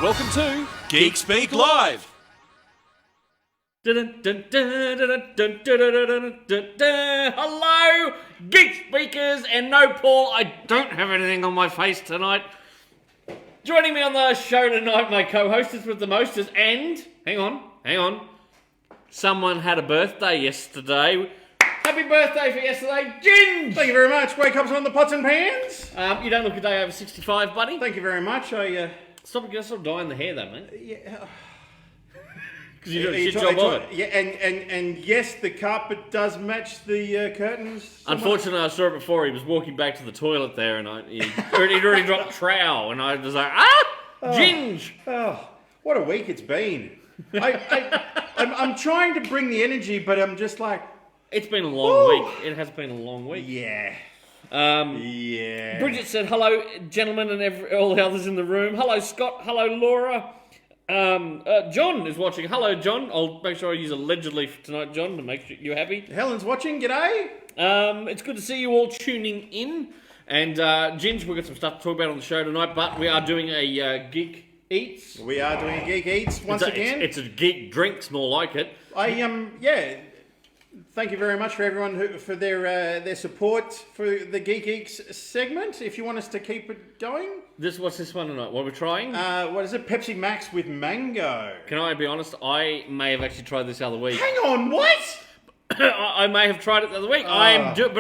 Welcome to Geek Speak Live. Hello, Geek Speakers, and no, Paul, I don't have anything on my face tonight. Joining me on the show tonight, my co-hostess with the mostest, and hang on, someone had a birthday yesterday. Happy birthday for yesterday, Ginge! Thank you very much. Wake up on the pots and pans. You don't look a day over 65, buddy. Thank you very much. Stop dyeing the hair, though, mate. Yeah. Because you do a shit job of it. Yeah, and yes, the carpet does match the curtains. somewhat. Unfortunately, I saw it before. He was walking back to the toilet there, and he'd already dropped trowel, and I was like, Ginge! Oh, what a week it's been. I'm trying to bring the energy, but I'm just like, It's been a long week. It has been a long week. yeah. Yeah. Bridget said, hello, gentlemen, and all the others in the room. Hello, Scott. Hello, Laura. John is watching. Hello, John. I'll make sure I use allegedly for tonight, John, to make sure you're happy. Helen's watching. G'day. It's good to see you all tuning in. And, Ginge, we've got some stuff to talk about on the show tonight, but we are doing a Geek Eats. We are doing a Geek Eats once again. It's a Geek Drinks, more like it. Yeah. Thank you very much for everyone for their support for the Geek Eats segment. If you want us to keep it going, What's this one tonight? What we're trying? what is it? Pepsi Max with mango. Can I be honest? I may have actually tried this the other week. Hang on, what? I may have tried it the other week. But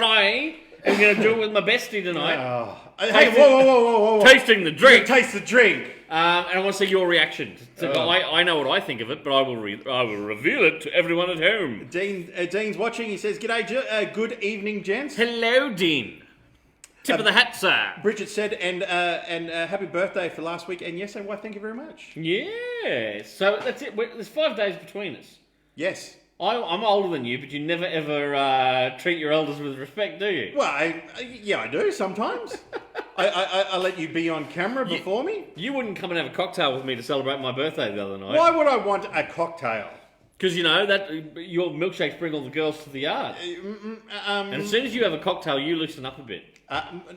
I am going to do it with my bestie tonight. Hey, whoa. Tasting the drink. Taste the drink. And I want to see your reaction. I know what I think of it, but I will reveal it to everyone at home. Dean's watching. He says, "G'day, good evening, gents." Hello, Dean. Tip of the hat, sir. Bridget said, and happy birthday for last week. And yes, and why? Thank you very much. Yeah. So that's it. There's 5 days between us. Yes. I'm older than you, but you never ever treat your elders with respect, do you? Well, I do sometimes. I let you be on camera before me. You wouldn't come and have a cocktail with me to celebrate my birthday the other night. Why would I want a cocktail? Because you know that your milkshakes bring all the girls to the yard. And as soon as you have a cocktail, you loosen up a bit.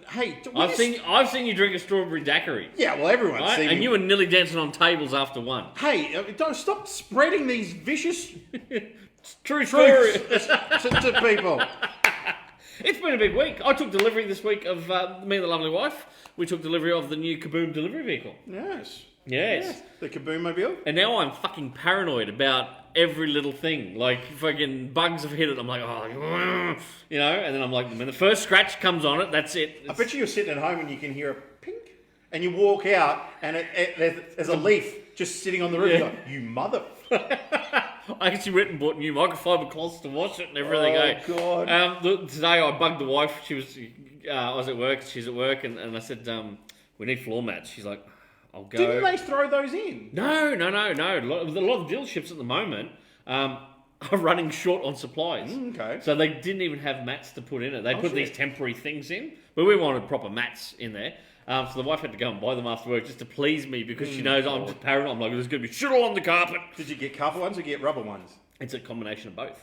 Hey, I've seen you drink a strawberry daiquiri. Yeah, well, everyone's Right? seen And me. you were nearly dancing on tables after one. Hey, don't stop spreading these vicious True story. truths to people. It's been a big week. I took delivery this week of me and the lovely wife. We took delivery of the new Kaboom delivery vehicle. Yes. Yes. The Kaboom-mobile. And now I'm fucking paranoid about every little thing. Like, fucking bugs have hit it. I'm like, oh, you know, and then I'm like, when the first scratch comes on it, that's it. I bet you're sitting at home and you can hear a pink, and you walk out and there's a leaf just sitting on the roof. Yeah. You're like, you mother. I actually went and bought new microfiber cloths to wash it and everything. Oh, God. Today I bugged the wife. I was at work. She's at work, and I said, we need floor mats. She's like, I'll go. Didn't they throw those in? No. A lot of the dealerships at the moment are running short on supplies. Okay. So they didn't even have mats to put in it. They put shit. these temporary things in, but we wanted proper mats in there. So the wife had to go and buy them after work just to please me because she knows I'm just paranoid. I'm like, there's going to be shit all on the carpet. Did you get carpet ones or get rubber ones? It's a combination of both.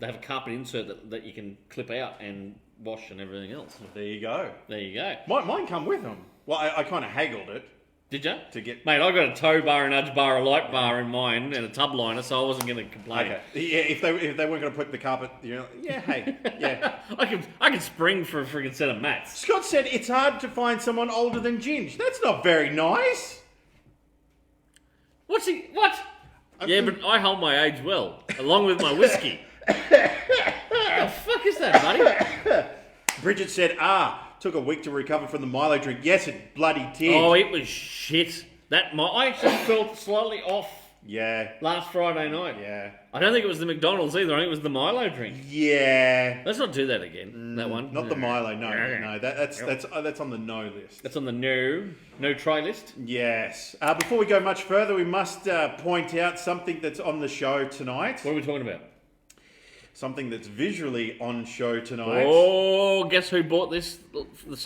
They have a carpet insert that you can clip out and wash and everything else. There you go. There you go. Mine come with them. Well, I kind of haggled it. Did you? To get... Mate, I got a tow bar, a nudge bar, a light bar in mine, and a tub liner, so I wasn't going to complain. Okay. Yeah, if they weren't going to put the carpet, hey, yeah. I can spring for a friggin' set of mats. Scott said it's hard to find someone older than Ginge. That's not very nice. What? Yeah, but I hold my age well, along with my whiskey. What the fuck is that, buddy? Bridget said, took a week to recover from the Milo drink. Yes, it bloody did. Oh, it was shit. I actually felt slightly off Yeah. last Friday night. Yeah. I don't think it was the McDonald's either. I think it was the Milo drink. Yeah. Let's not do that again. That one. Not the Milo, no. That's on the no list. That's on the no try list. Yes. Before we go much further, we must point out something that's on the show tonight. What are we talking about? Something that's visually on show tonight. Oh, guess who bought this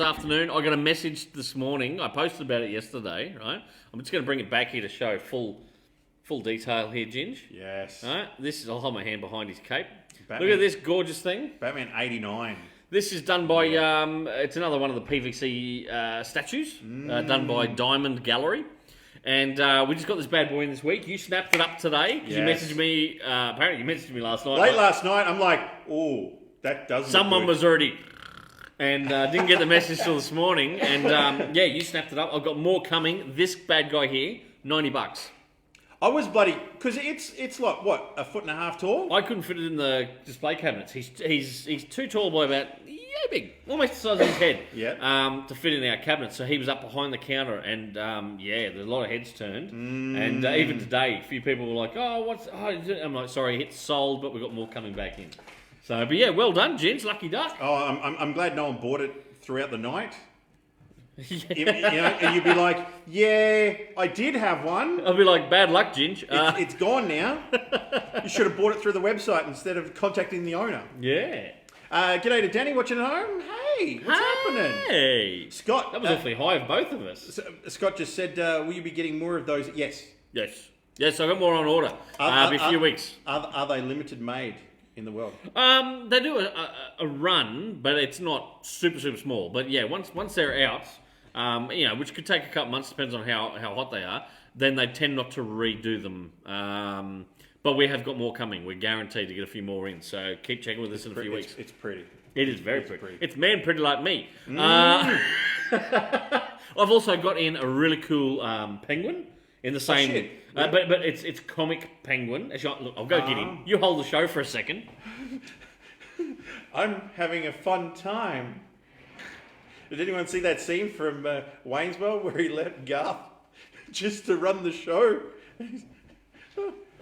afternoon? I got a message this morning. I posted about it yesterday, right? I'm just going to bring it back here to show full detail here, Ginge. Yes. All right? I'll hold my hand behind his cape. Batman. Look at this gorgeous thing. Batman 89. This is done by, it's another one of the PVC statues, done by Diamond Gallery. And we just got this bad boy in this week. You snapped it up today because Yes. you messaged me. Apparently, you messaged me last night. Late last night, I'm like, oh, that doesn't. Someone look was already. And didn't get the message till this morning. And yeah, you snapped it up. I've got more coming. This bad guy here, $90. I was bloody because it's like what, 1.5 feet tall. I couldn't fit it in the display cabinets. He's too tall by about big, almost the size of his head. Yeah. To fit in our cabinet. So he was up behind the counter, and there's a lot of heads turned. And even today, a few people were like, "Oh, what's?" Oh, I'm like, "Sorry, it's sold, but we've got more coming back in." So, but yeah, well done, gents. Lucky duck. Oh, I'm glad no one bought it throughout the night. You know, and you'd be like, yeah, I did have one. I'll be like, bad luck, Ginge. It's gone now. You should have bought it through the website instead of contacting the owner. Yeah. G'day to Danny watching at home. Hey, what's happening? Hey. Scott. That was awfully high of both of us. Scott just said, will you be getting more of those? Yes. Yes. Yes, I've got more on order. It'll be a few weeks. Are they limited made in the world? They do a run, but it's not super, super small. But yeah, once they're out, which could take a couple months, depends on how hot they are, then they tend not to redo them. But we have got more coming. We're guaranteed to get a few more in. So keep checking with us in a few weeks. It's pretty. It is very pretty. It's man pretty like me. I've also got in a really cool penguin in the same... shit. But it's comic penguin. Actually, look, I'll go get him. You hold the show for a second. I'm having a fun time. Did anyone see that scene from Waynesville where he left Garth just to run the show?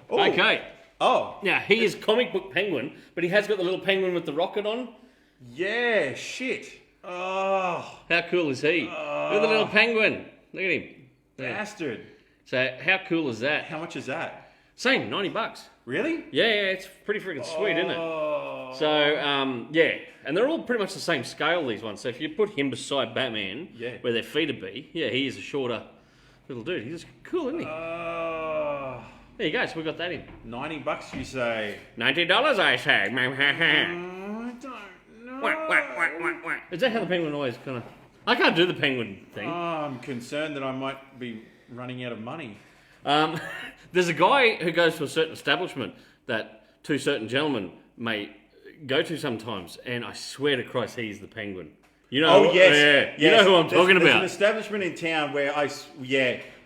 Oh. Okay. Oh. Now, he is comic book penguin, but he has got the little penguin with the rocket on. Yeah, shit. Oh. How cool is he? Look at the little penguin. Look at him. There. Bastard. So, how cool is that? How much is that? Same, $90. Really? Yeah, it's pretty freaking sweet, isn't it? So, and they're all pretty much the same scale, these ones. So if you put him beside Batman, where their feet would be, he is a shorter little dude. He's just cool, isn't he? There you go, so we got that in. $90, you say? $90, I say. I don't know. Is that how the penguin always kind of... I can't do the penguin thing. I'm concerned that I might be running out of money. There's a guy who goes to a certain establishment that two certain gentlemen may go to sometimes, and I swear to Christ, he's the penguin. You know? Oh, yes. You know who I'm talking There's about. an establishment in town where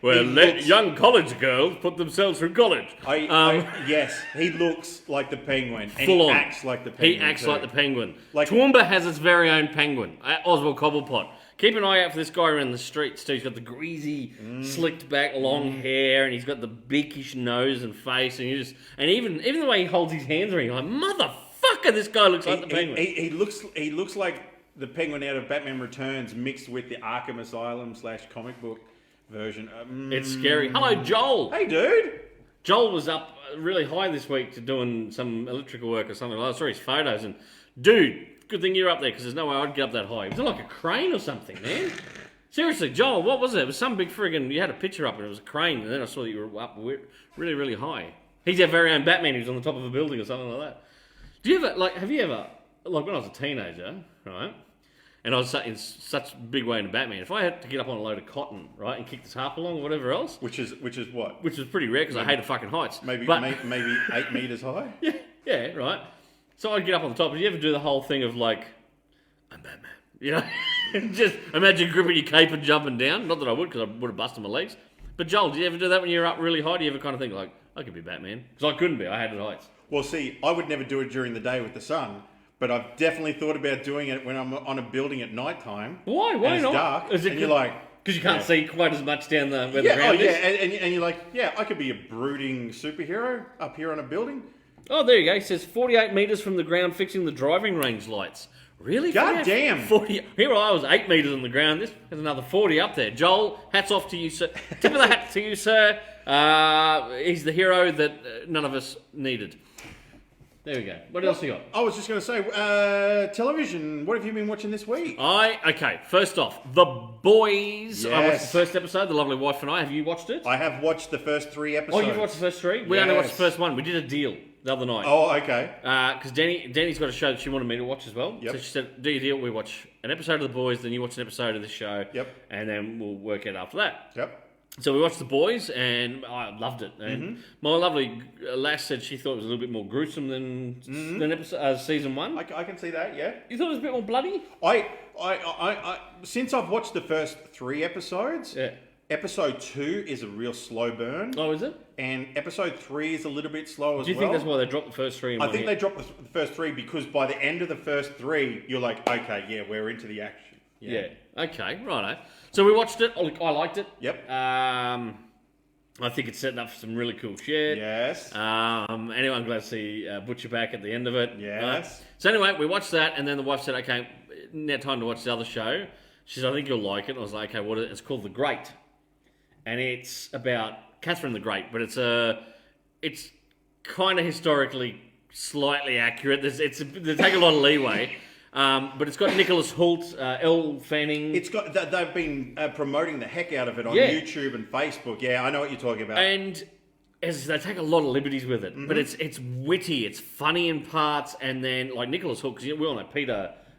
Where young college girls put themselves through college. Yes, he looks like the penguin, and Full he on. acts like the penguin. He acts too. like the penguin. Like- Toowoomba has its very own penguin, Oswald Cobblepot. Keep an eye out for this guy around the streets too. He's got the greasy, slicked back, long hair, and he's got the beakish nose and face, and even the way he holds his hands around, you're like, motherfucker, this guy looks like the penguin. He looks like the penguin out of Batman Returns mixed with the Arkham Asylum / comic book version. It's scary. Hello, Joel. Hey, dude. Joel was up really high this week to doing some electrical work or something. I saw his photos, and dude, good thing you're up there because there's no way I'd get up that high. It was like a crane or something, man. Seriously, Joel, what was it? It was some big friggin'... You had a picture up and it was a crane, and then I saw that you were up really, really high. He's our very own Batman who's on the top of a building or something like that. Do you ever, have you ever... Like, when I was a teenager, right, and I was in such a big way into Batman, if I had to get up on a load of cotton, right, and kick the tarp along or whatever else... Which is what? Which was pretty rare because I hated fucking heights. Maybe 8 meters high? Yeah, right. So I'd get up on the top. Did you ever do the whole thing of like, I'm Batman? You know? Just imagine gripping your cape and jumping down. Not that I would, because I would have busted my legs. But Joel, do you ever do that when you're up really high? Do you ever kind of think like, I could be Batman? Because I couldn't be. I hated heights. Well, see, I would never do it during the day with the sun, but I've definitely thought about doing it when I'm on a building at night time. Why? Why and not? It's dark, Is it and you're like... Because you can't see quite as much down where the ground is? And you're like, I could be a brooding superhero up here on a building. Oh, there you go. It says 48 metres from the ground fixing the driving range lights. Really? God damn. 40. Here I was 8 metres on the ground. There's another 40 up there. Joel, hats off to you, sir. Tip of the hat to you, sir. He's the hero that none of us needed. There we go. What else you got? I was just going to say, television. What have you been watching this week? Okay, first off, The Boys. I watched the Yes. first episode, The Lovely Wife and I. Have you watched it? I have watched the first 3 episodes. Oh, you've watched the first 3? We only watched the Yes. first one. We did a deal the other night. Oh, okay. Because Danny's got a show that she wanted me to watch as well. Yep. So she said, do your deal. We watch an episode of The Boys, then you watch an episode of this show. Yep. And then we'll work it after that. Yep. So we watched The Boys, and I loved it. And my lovely lass said she thought it was a little bit more gruesome than season 1. I can see that. Yeah. You thought it was a bit more bloody? I since I've watched the first 3 episodes, Yeah. episode 2 is a real slow burn, Oh, is it? and episode 3 is a little bit slow as well. Do you think that's why they dropped the first 3 in I one think hit? they dropped the first 3 because by the end of the first 3, you're like, okay, yeah, we're into the action. Yeah. Okay, righto. So we watched it. I liked it. Yep. I think it's setting up for some really cool shit. Yes. Anyway, I'm glad to see Butcher back at the end of it. Yes. Right? So anyway, we watched that, and then the wife said, okay, now time to watch the other show. She said, I think you'll like it. And I was like, okay, what is it? It's called The Great. And it's about Catherine the Great, but it's kind of historically slightly accurate. They take a lot of leeway. But it's got Nicholas Hoult, Elle Fanning. It's got. They've been promoting the heck out of it on Yeah. YouTube and Facebook. Yeah, I know what you're talking about. And as they take a lot of liberties with it, but it's witty, it's funny in parts, and then like Nicholas Hoult, because we all know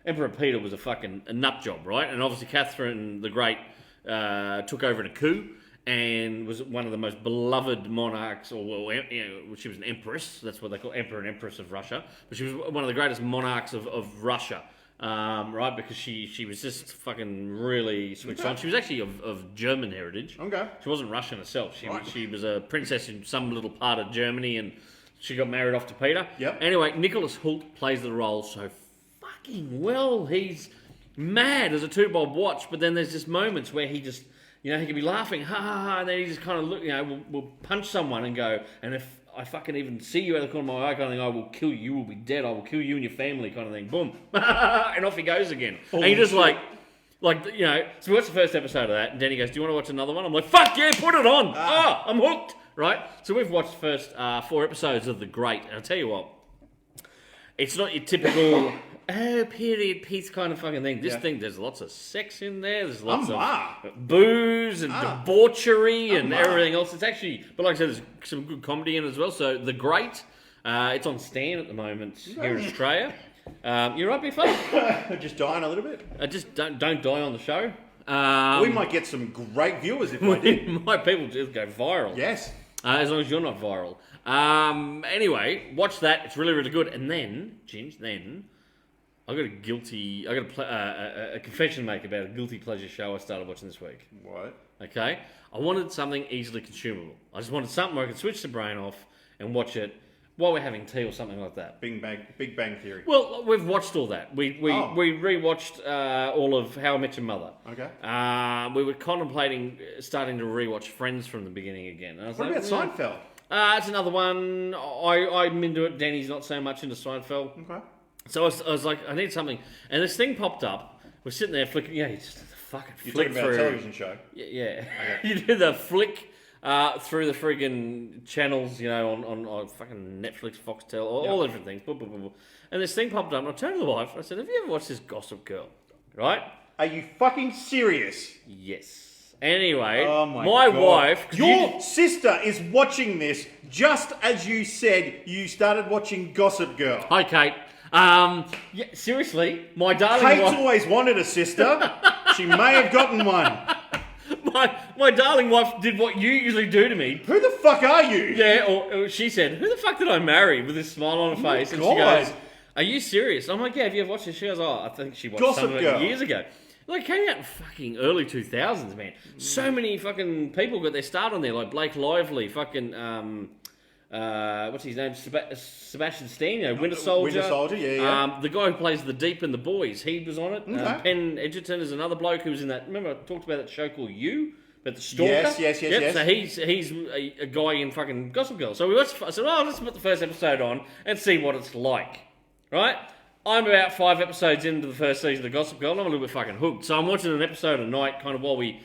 Emperor Peter was a nut job, right? And obviously Catherine the Great took over in a coup and was one of the most beloved monarchs, or she was an empress. That's what they call emperor and empress of Russia. But she was one of the greatest monarchs of Russia. Right, because she was just fucking really switched on. She was actually of German heritage. Okay. She wasn't Russian herself. She was a princess in some little part of Germany, and she got married off to Peter. Yep. Anyway, Nicholas Hoult plays the role so fucking well. He's mad as a two-bob watch, but then there's just moments where he just, he can be laughing, ha ha ha, and then he just kind of look, will punch someone and go, and if I fucking even see you out of the corner of my eye kind of thing, I will kill you, you will be dead, I will kill you and your family kind of thing, boom, and off he goes again. And you're just like, so we watched the first episode of that, and Danny goes, do you want to watch another one? I'm like, fuck yeah, put it on, I'm hooked, right? So we've watched the first 4 episodes of The Great, and I'll tell you what, it's not your typical, period piece kind of fucking thing. This thing, there's lots of sex in there, there's lots of booze and debauchery and everything else. It's actually, but like I said, there's some good comedy in it as well. So The Great, it's on Stan at the moment here in Australia. You right, Big fella? Just dying a little bit. Just don't die on the show. We might get some great viewers if I did. My people just go viral. Yes. As long as you're not viral. Anyway, watch that. It's really, really good. And then, Ginge, I got a confession to make about a guilty pleasure show I started watching this week. What? Okay? I wanted something easily consumable. I just wanted something where I could switch the brain off and watch it while we're having tea or something like that. Big Bang Theory. Well, we've watched all that. We rewatched all of How I Met Your Mother. Okay. We were contemplating starting to rewatch Friends from the beginning again. And I was What about Seinfeld? It's another one. I'm into it. Danny's not so much into Seinfeld. Okay. So I was like, I need something. And this thing popped up. We're sitting there flicking. Yeah, you just fucking You're flick talking about through. a television show. Yeah. You do the flick through the friggin' channels, on fucking Netflix, Foxtel, all the different things. Boom, boom, boom, boom. And this thing popped up, and I turned to the wife. I said, have you ever watched this Gossip Girl? Right? Are you fucking serious? Yes. Anyway, Oh my God. wife... Your sister is watching this just as you said you started watching Gossip Girl. Hi, Kate. Yeah, seriously, my darling Kate's wife... always wanted a sister. She may have gotten one. My darling wife did what you usually do to me. Who the fuck are you? Yeah, or she said, who the fuck did I marry? With this smile on her face. And she God. goes, are you serious? I'm like, yeah, have you ever watched this? She goes, I think she watched Gossip some of it Girl. years ago. Like, it came out in fucking early 2000s, man. So many fucking people got their start on there, like Blake Lively, fucking, what's his name? Sebastian Stan, Winter Soldier. Winter Soldier, yeah. The guy who plays the Deep in The Boys, he was on it. Okay. Penn Edgerton is another bloke who was in that. Remember I talked about that show called You? About the Stalker? Yes. So he's a guy in fucking Gossip Girl. So I said, let's put the first episode on and see what it's like. Right? I'm about 5 episodes into the first season of Gossip Girl and I'm a little bit fucking hooked. So I'm watching an episode a night kind of while we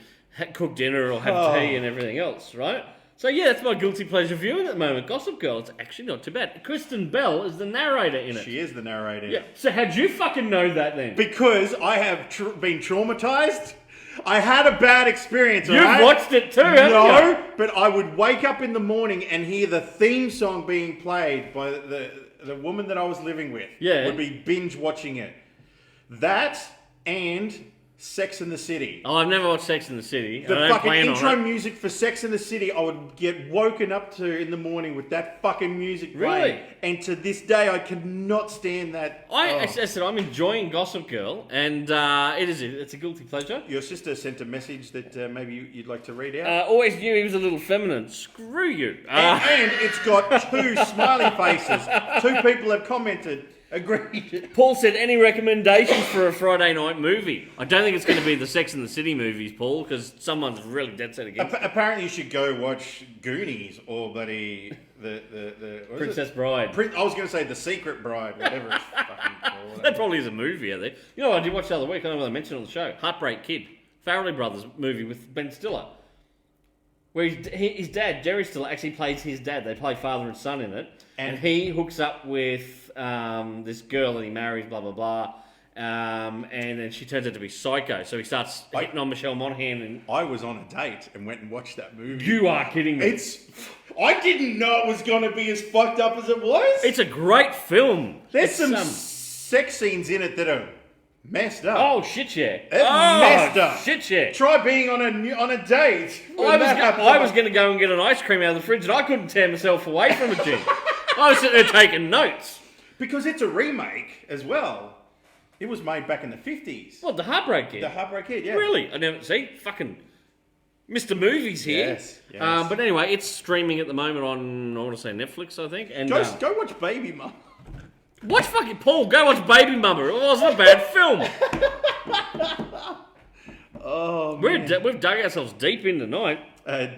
cook dinner or have tea and everything else, right? So yeah, that's my guilty pleasure viewing at the moment. Gossip Girl, it's actually not too bad. Kristen Bell is the narrator in it. She is the narrator. Yeah. So how'd you fucking know that then? Because I have been traumatized. I had a bad experience. You've alright? watched it too, haven't you? No, but I would wake up in the morning and hear the theme song being played by the woman that I was living with. Yeah. Would be binge watching it. That and Sex and the City. Oh, I've never watched Sex and the City. The I don't fucking plan intro on it. music for Sex and the City, I would get woken up to in the morning with that fucking music playing. Really? And to this day, I could not stand that. As I said, I'm enjoying Gossip Girl, and it's a guilty pleasure. Your sister sent a message that maybe you'd like to read out. Always knew he was a little feminine. Screw you. And it's got 2 smiley faces. 2 people have commented. Agreed. Paul said, any recommendations for a Friday night movie? I don't think it's going to be the Sex and the City movies, Paul, because someone's really dead set against it. Apparently, you should go watch Goonies or bloody the what is Princess it? Bride. I was going to say The Secret Bride, whatever it's fucking called. That probably is a movie, I think. You know what I did watch the other week? I don't know whether I mentioned it on the show. Heartbreak Kid. Farrelly Brothers movie with Ben Stiller. Where his dad, Jerry Stiller, actually plays his dad. They play father and son in it. And he hooks up with this girl that he marries, blah, blah, blah. And then she turns out to be psycho. So he starts hitting on Michelle Monaghan. And I was on a date and went and watched that movie. you are kidding me. I didn't know it was going to be as fucked up as it was. It's a great film. There's It's, some sex scenes in it that are messed up. Oh, shit, yeah. It's messed up. Shit, yeah. Try being on a date. I was going to go and get an ice cream out of the fridge and I couldn't tear myself away from it, Jim. I was sitting there taking notes. Because it's a remake as well. It was made back in the 50s. What, the Heartbreak Kid? The Heartbreak Kid, yeah. Really? I never see. Fucking Mr. Movies here. Yes, yes. But anyway, it's streaming at the moment on, I want to say Netflix, I think. And Go watch Baby Mum. watch fucking Paul. Go watch Baby Mama. It wasn't a bad film. Oh, man. We've dug ourselves deep in tonight.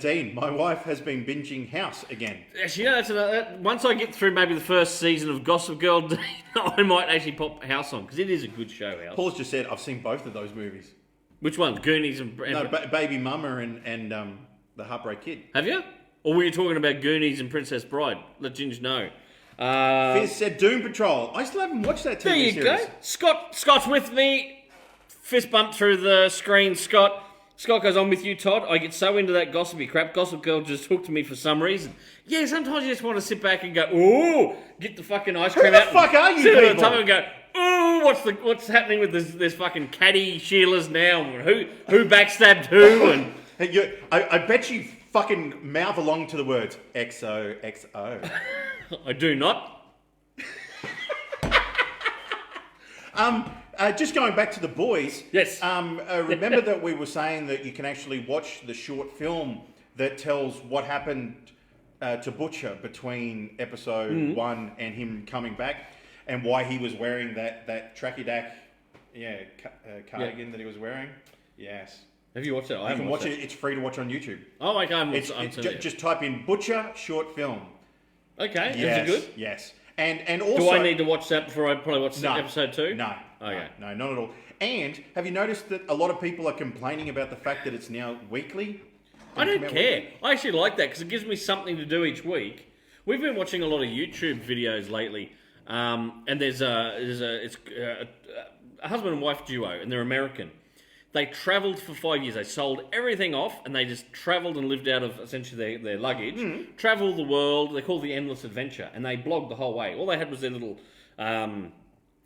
Dean, my wife has been binging House again. Actually, you know, once I get through maybe the first season of Gossip Girl, Dean, I might actually pop House on because it is a good show, House. Paul's just said, I've seen both of those movies. Which ones? Goonies and No, Baby Mama and The Heartbreak Kid. Have you? Or were you talking about Goonies and Princess Bride? Let Ginge know. Fizz said Doom Patrol. I still haven't watched that TV There you series. go. Scott's with me. Fist bump through the screen, Scott. Scott goes, on with you, Todd. I get so into that gossipy crap. Gossip Girl just hooked me for some reason. Yeah, sometimes you just want to sit back and go, ooh, get the fucking ice cream out. Who the fuck are you sit on the people? top and go, ooh, what's happening with this fucking caddy Sheila's now? Who backstabbed who? And Hey, I bet you fucking mouth along to the words XOXO. I do not. Just going back to The Boys. Yes. Remember that we were saying that you can actually watch the short film that tells what happened to Butcher between episode 1 and him coming back, and why he was wearing that tracky dack, cardigan that he was wearing. Yes. Have you watched it? I You haven't can watch watched it. It's free to watch on YouTube. Oh, okay. I'm Just type in Butcher short film. Okay. Yes. Is it good? Yes. And also, Do I need to watch that before I probably watch No. episode 2? No. Okay. No, not at all. And have you noticed that a lot of people are complaining about the fact that it's now weekly? I Come don't out care. weekly? I actually like that because it gives me something to do each week. We've been watching a lot of YouTube videos lately, and there's a husband and wife duo, and they're American. They travelled for 5 years. They sold everything off, and they just travelled and lived out of essentially their luggage. Travelled the world. They call it the Endless Adventure, and they blogged the whole way. All they had was their little, their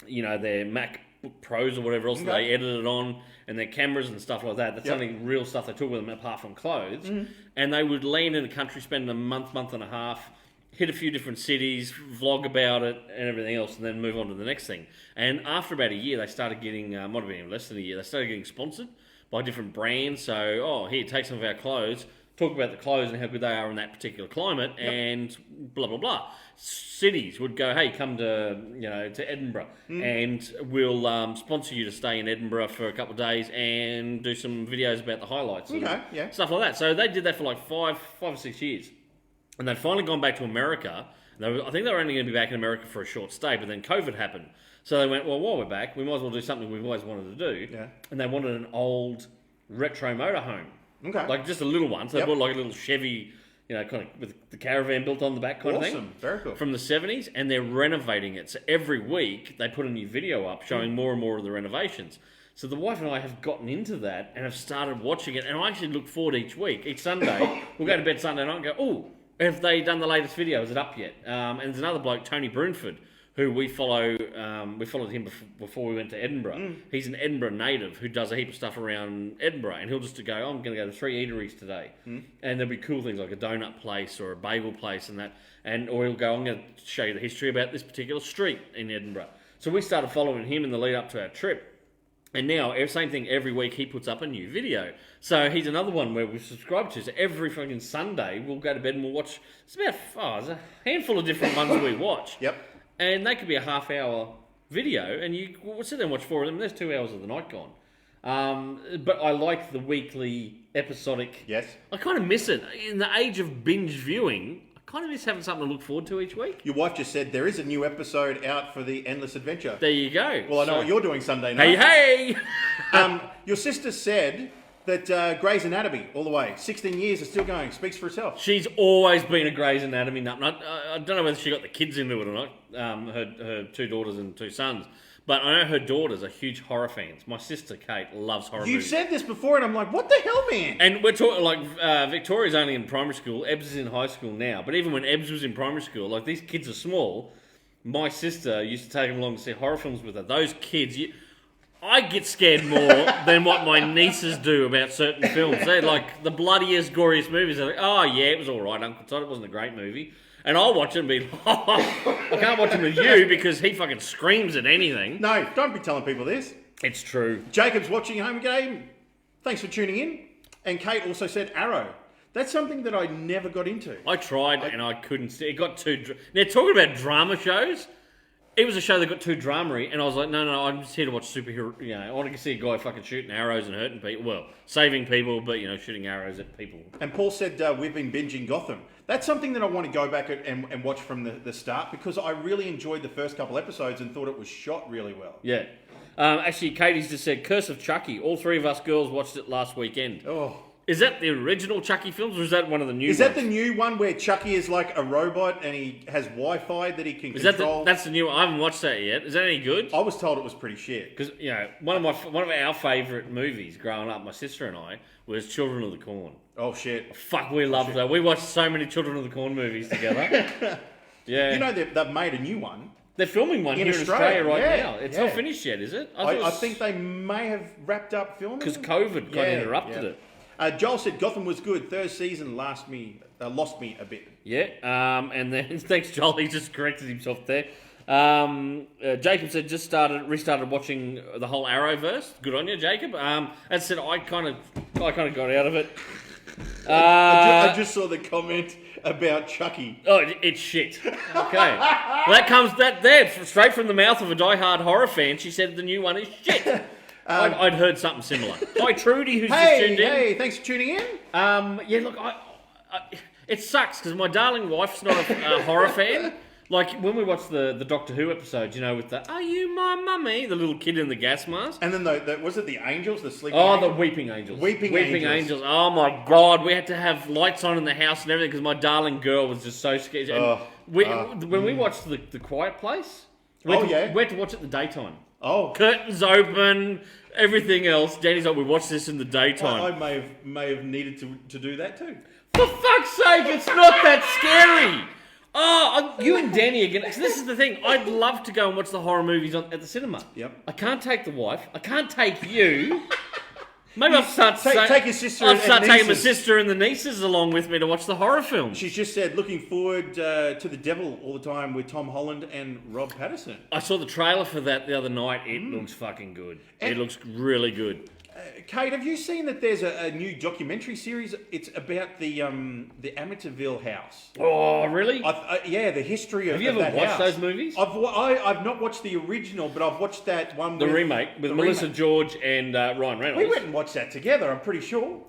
MacBook Pros or whatever else that they edited on, and their cameras and stuff like that. That's the only real stuff they took with them apart from clothes. And they would land in a country, spend a month and a half, hit a few different cities, vlog about it and everything else, and then move on to the next thing. And after about a year, they started getting, might have been even less than a year, they started getting sponsored by different brands. So, here, take some of our clothes, talk about the clothes and how good they are in that particular climate, and blah, blah, blah. Cities would go, hey, come to Edinburgh, and we'll sponsor you to stay in Edinburgh for a couple of days and do some videos about the highlights and stuff like that. So they did that for like 5 or 6 years. And they'd finally gone back to America. I think they were only going to be back in America for a short stay, but then COVID happened. So they went, well, while we're back, we might as well do something we've always wanted to do. Yeah. And they wanted an old retro motorhome. Okay. Like just a little one. So they bought like a little Chevy, kind of with the caravan built on the back kind of thing. Awesome. Very cool. From the 70s, and they're renovating it. So every week they put a new video up showing more and more of the renovations. So the wife and I have gotten into that and have started watching it. And I actually look forward each week, each Sunday. We'll go to bed Sunday night and go, have they done the latest video? Is it up yet? And there's another bloke, Tony Broomford, who we follow. We followed him before we went to Edinburgh. He's an Edinburgh native who does a heap of stuff around Edinburgh, and he'll just go, I'm going to go to 3 eateries today, and there'll be cool things like a donut place or a bagel place and that, or he'll go, I'm going to show you the history about this particular street in Edinburgh. So we started following him in the lead up to our trip. And now, same thing, every week he puts up a new video. So he's another one where we've subscribed to. So every fucking Sunday, we'll go to bed and we'll watch, there's a handful of different ones we watch. Yep. And they could be a half-hour video, and we'll sit there and watch 4 of them, and there's 2 hours of the night gone. But I like the weekly, episodic. Yes. I kind of miss it. In the age of binge viewing, I kind of miss having something to look forward to each week. Your wife just said there is a new episode out for the Endless Adventure. There you go. Well, I know what you're doing Sunday night. Hey! Your sister said that Grey's Anatomy, all the way, 16 years, is still going. Speaks for itself. She's always been a Grey's Anatomy nut. I don't know whether she got the kids into it or not, her 2 daughters and 2 sons. But I know her daughters are huge horror fans. My sister, Kate, loves horror movies. You've said this before, and I'm like, what the hell, man? And we're talking, like, Victoria's only in primary school. Ebbs is in high school now. But even when Ebbs was in primary school, like, these kids are small. My sister used to take them along to see horror films with her. Those kids, I get scared more than what my nieces do about certain films. They're like the bloodiest, goriest movies. They're like, oh, yeah, it was all right, Uncle Todd. It wasn't a great movie. And I'll watch it and be like, I can't watch it with you because he fucking screams at anything. No, don't be telling people this. It's true. Jacob's watching home game. Thanks for tuning in. And Kate also said Arrow. That's something that I never got into. I tried and I couldn't see. It got too... Now, talking about drama shows, it was a show that got too drama-y, and I was like, no, I'm just here to watch superhero... You know, I want to see a guy fucking shooting arrows and hurting people. Well, saving people, but, shooting arrows at people. And Paul said we've been binging Gotham. That's something that I want to go back and watch from the start, because I really enjoyed the first couple episodes and thought it was shot really well. Yeah. Actually, Katie's just said, Curse of Chucky. All 3 of us girls watched it last weekend. Oh... Is that the original Chucky films, or is that one of the new ones? Is that the new one where Chucky is like a robot and he has Wi-Fi that he can control? That's the new one? I haven't watched that yet. Is that any good? I was told it was pretty shit. Because, one of our favourite movies growing up, my sister and I, was Children of the Corn. Oh, shit. Fuck, we loved that. We watched so many Children of the Corn movies together. Yeah. You know, they've made a new one. They're filming one here in Australia right now. It's not yeah. finished yet, is it? I think they may have wrapped up filming. Because COVID kind of interrupted it. Joel said Gotham was good. 3rd season lost me a bit. Yeah, and then thanks, Joel. He just corrected himself there. Jacob said restarted watching the whole Arrowverse. Good on you, Jacob. As I said, I kind of got out of it. I just saw the comment about Chucky. Oh, it's shit. Okay, well, that comes straight from the mouth of a die-hard horror fan. She said the new one is shit. I'd heard something similar. Hi, Trudy, who's just tuned in. Hey, thanks for tuning in. Yeah, look, it sucks because my darling wife's not a horror fan. Like, when we watched the Doctor Who episode, with the, are you my mummy? The little kid in the gas mask. And then was it the angels, the sleeping angels? The Weeping Angels. Weeping Angels. Oh, my God. We had to have lights on in the house and everything because my darling girl was just so scared. When we watched the Quiet Place, we had to watch it in the daytime. Oh. Curtains open, everything else. Danny's like, we watched this in the daytime. I may have needed to do that too. For fuck's sake, it's not that scary. Oh, you and Danny again. So this is the thing. I'd love to go and watch the horror movies at the cinema. Yep. I can't take the wife. I can't take you. Maybe I'll start take your sister. I'll start taking my sister and the nieces along with me to watch the horror films. She's just said looking forward to The Devil all the time with Tom Holland and Rob Pattinson. I saw the trailer for that the other night. It looks fucking good. It looks really good. Kate, have you seen that there's a new documentary series? It's about the Amityville house. Oh, really? The history of that house. Have you ever watched those movies? I've not watched the original, but I've watched that one. The remake with Melissa George and Ryan Reynolds. We went and watched that together. I'm pretty sure.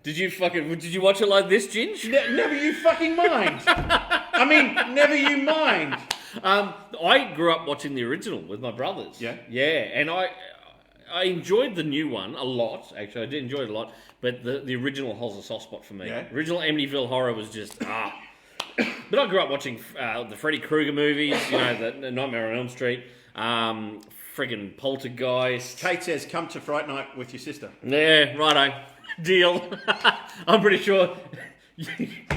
Did you watch it like this, Ginge? Never you fucking mind. I mean, never you mind. I grew up watching the original with my brothers. Yeah. Yeah, and I enjoyed the new one a lot. Actually, I did enjoy it a lot. But the original holds a soft spot for me. Yeah. Original Amityville horror was just But I grew up watching the Freddy Krueger movies. The Nightmare on Elm Street. Friggin' Poltergeist. Kate says, come to Fright Night with your sister. Yeah, righto. Deal. I'm pretty sure.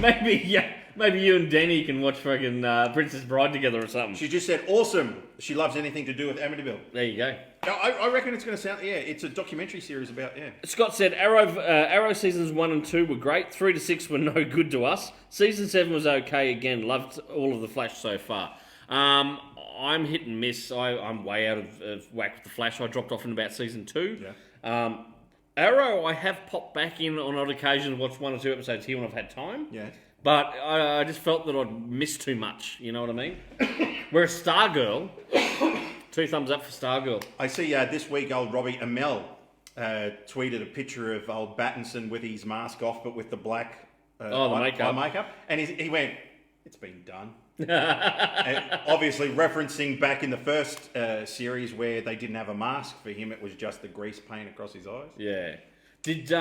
Maybe, yeah. Maybe you and Danny can watch fucking Princess Bride together or something. She just said, awesome. She loves anything to do with Amityville. There you go. I reckon it's going to sound, it's a documentary series about, Scott said Arrow seasons 1 and 2 were great. 3 to 6 were no good to us. Season 7 was okay again. Loved all of the Flash so far. I'm hit and miss. I'm way out of whack with the Flash. I dropped off in about season 2. Yeah. Arrow, I have popped back in on odd occasion and watched 1 or 2 episodes here when I've had time. Yeah. But I just felt that I'd missed too much. You know what I mean? Whereas Stargirl, 2 thumbs up for Stargirl. I see this week old Robbie Amell tweeted a picture of old Battinson with his mask off, but with the black the eye makeup. And he went, it's been done. And obviously referencing back in the first series where they didn't have a mask for him, it was just the grease paint across his eyes. Yeah. Did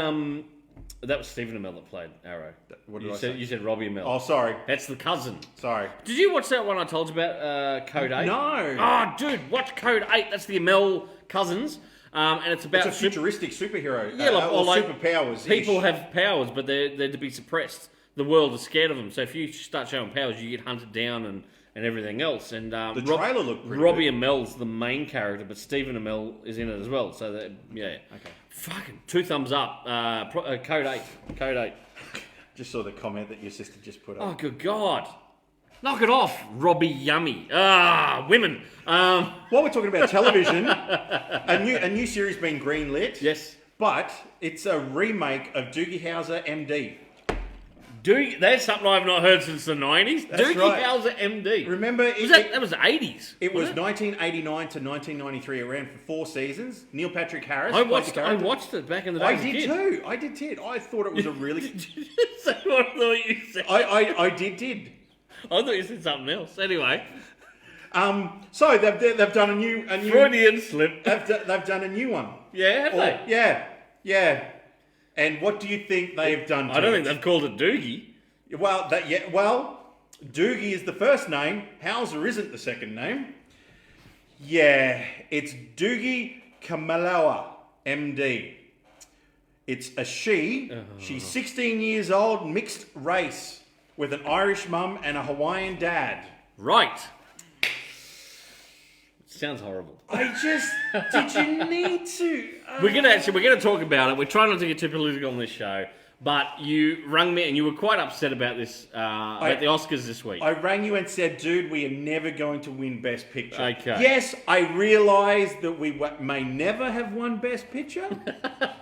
that was Stephen Amell that played Arrow. What did I say? You said Robbie Amell. Oh, sorry. That's the cousin. Sorry. Did you watch that one I told you about, Code 8? No. Oh, dude, watch Code 8. That's the Amell cousins. And it's about... It's a futuristic superhero. Yeah, like superpowers. People have powers, but they're to be suppressed. The world is scared of them. So if you start showing powers, you get hunted down and everything else. And the trailer looked pretty Robbie good. Amell's the main character, but Stephen Amell is in it as well. So that, yeah. Okay. Fucking 2 thumbs up. Code 8. Code 8. Just saw the comment that your sister just put up. Oh, good God. Knock it off, Robbie Yummy. Women. While we're talking about television, a new series being greenlit. Yes. But it's a remake of Doogie Howser MD. That's something I've not heard since the 90s. That's Doogie right. Howser MD. Remember, that was the 80s. It was wasn't 1989 to 1993. It ran for 4 seasons. Neil Patrick Harris. I played the character. watched it back in the day. I as a did kid. too. I did too. I thought it was a really. Did you just say what I thought you said? I did. I thought you said something else. Anyway. So they've done a new Freudian slip. They've done a new one. Yeah, have they? Yeah. And what do you think they've done? I don't think they've called it Doogie. Well, Doogie is the first name. Hauser isn't the second name. Yeah, it's Doogie Kamalawa, MD. It's a she. She's 16 years old, mixed race, with an Irish mum and a Hawaiian dad. Right. Sounds horrible. Did you need to? We're gonna talk about it. We're trying not to get too political on this show, but you rang me and you were quite upset about this about the Oscars this week. I rang you and said, dude, we are never going to win Best Picture. Okay. Yes, I realise that we may never have won Best Picture,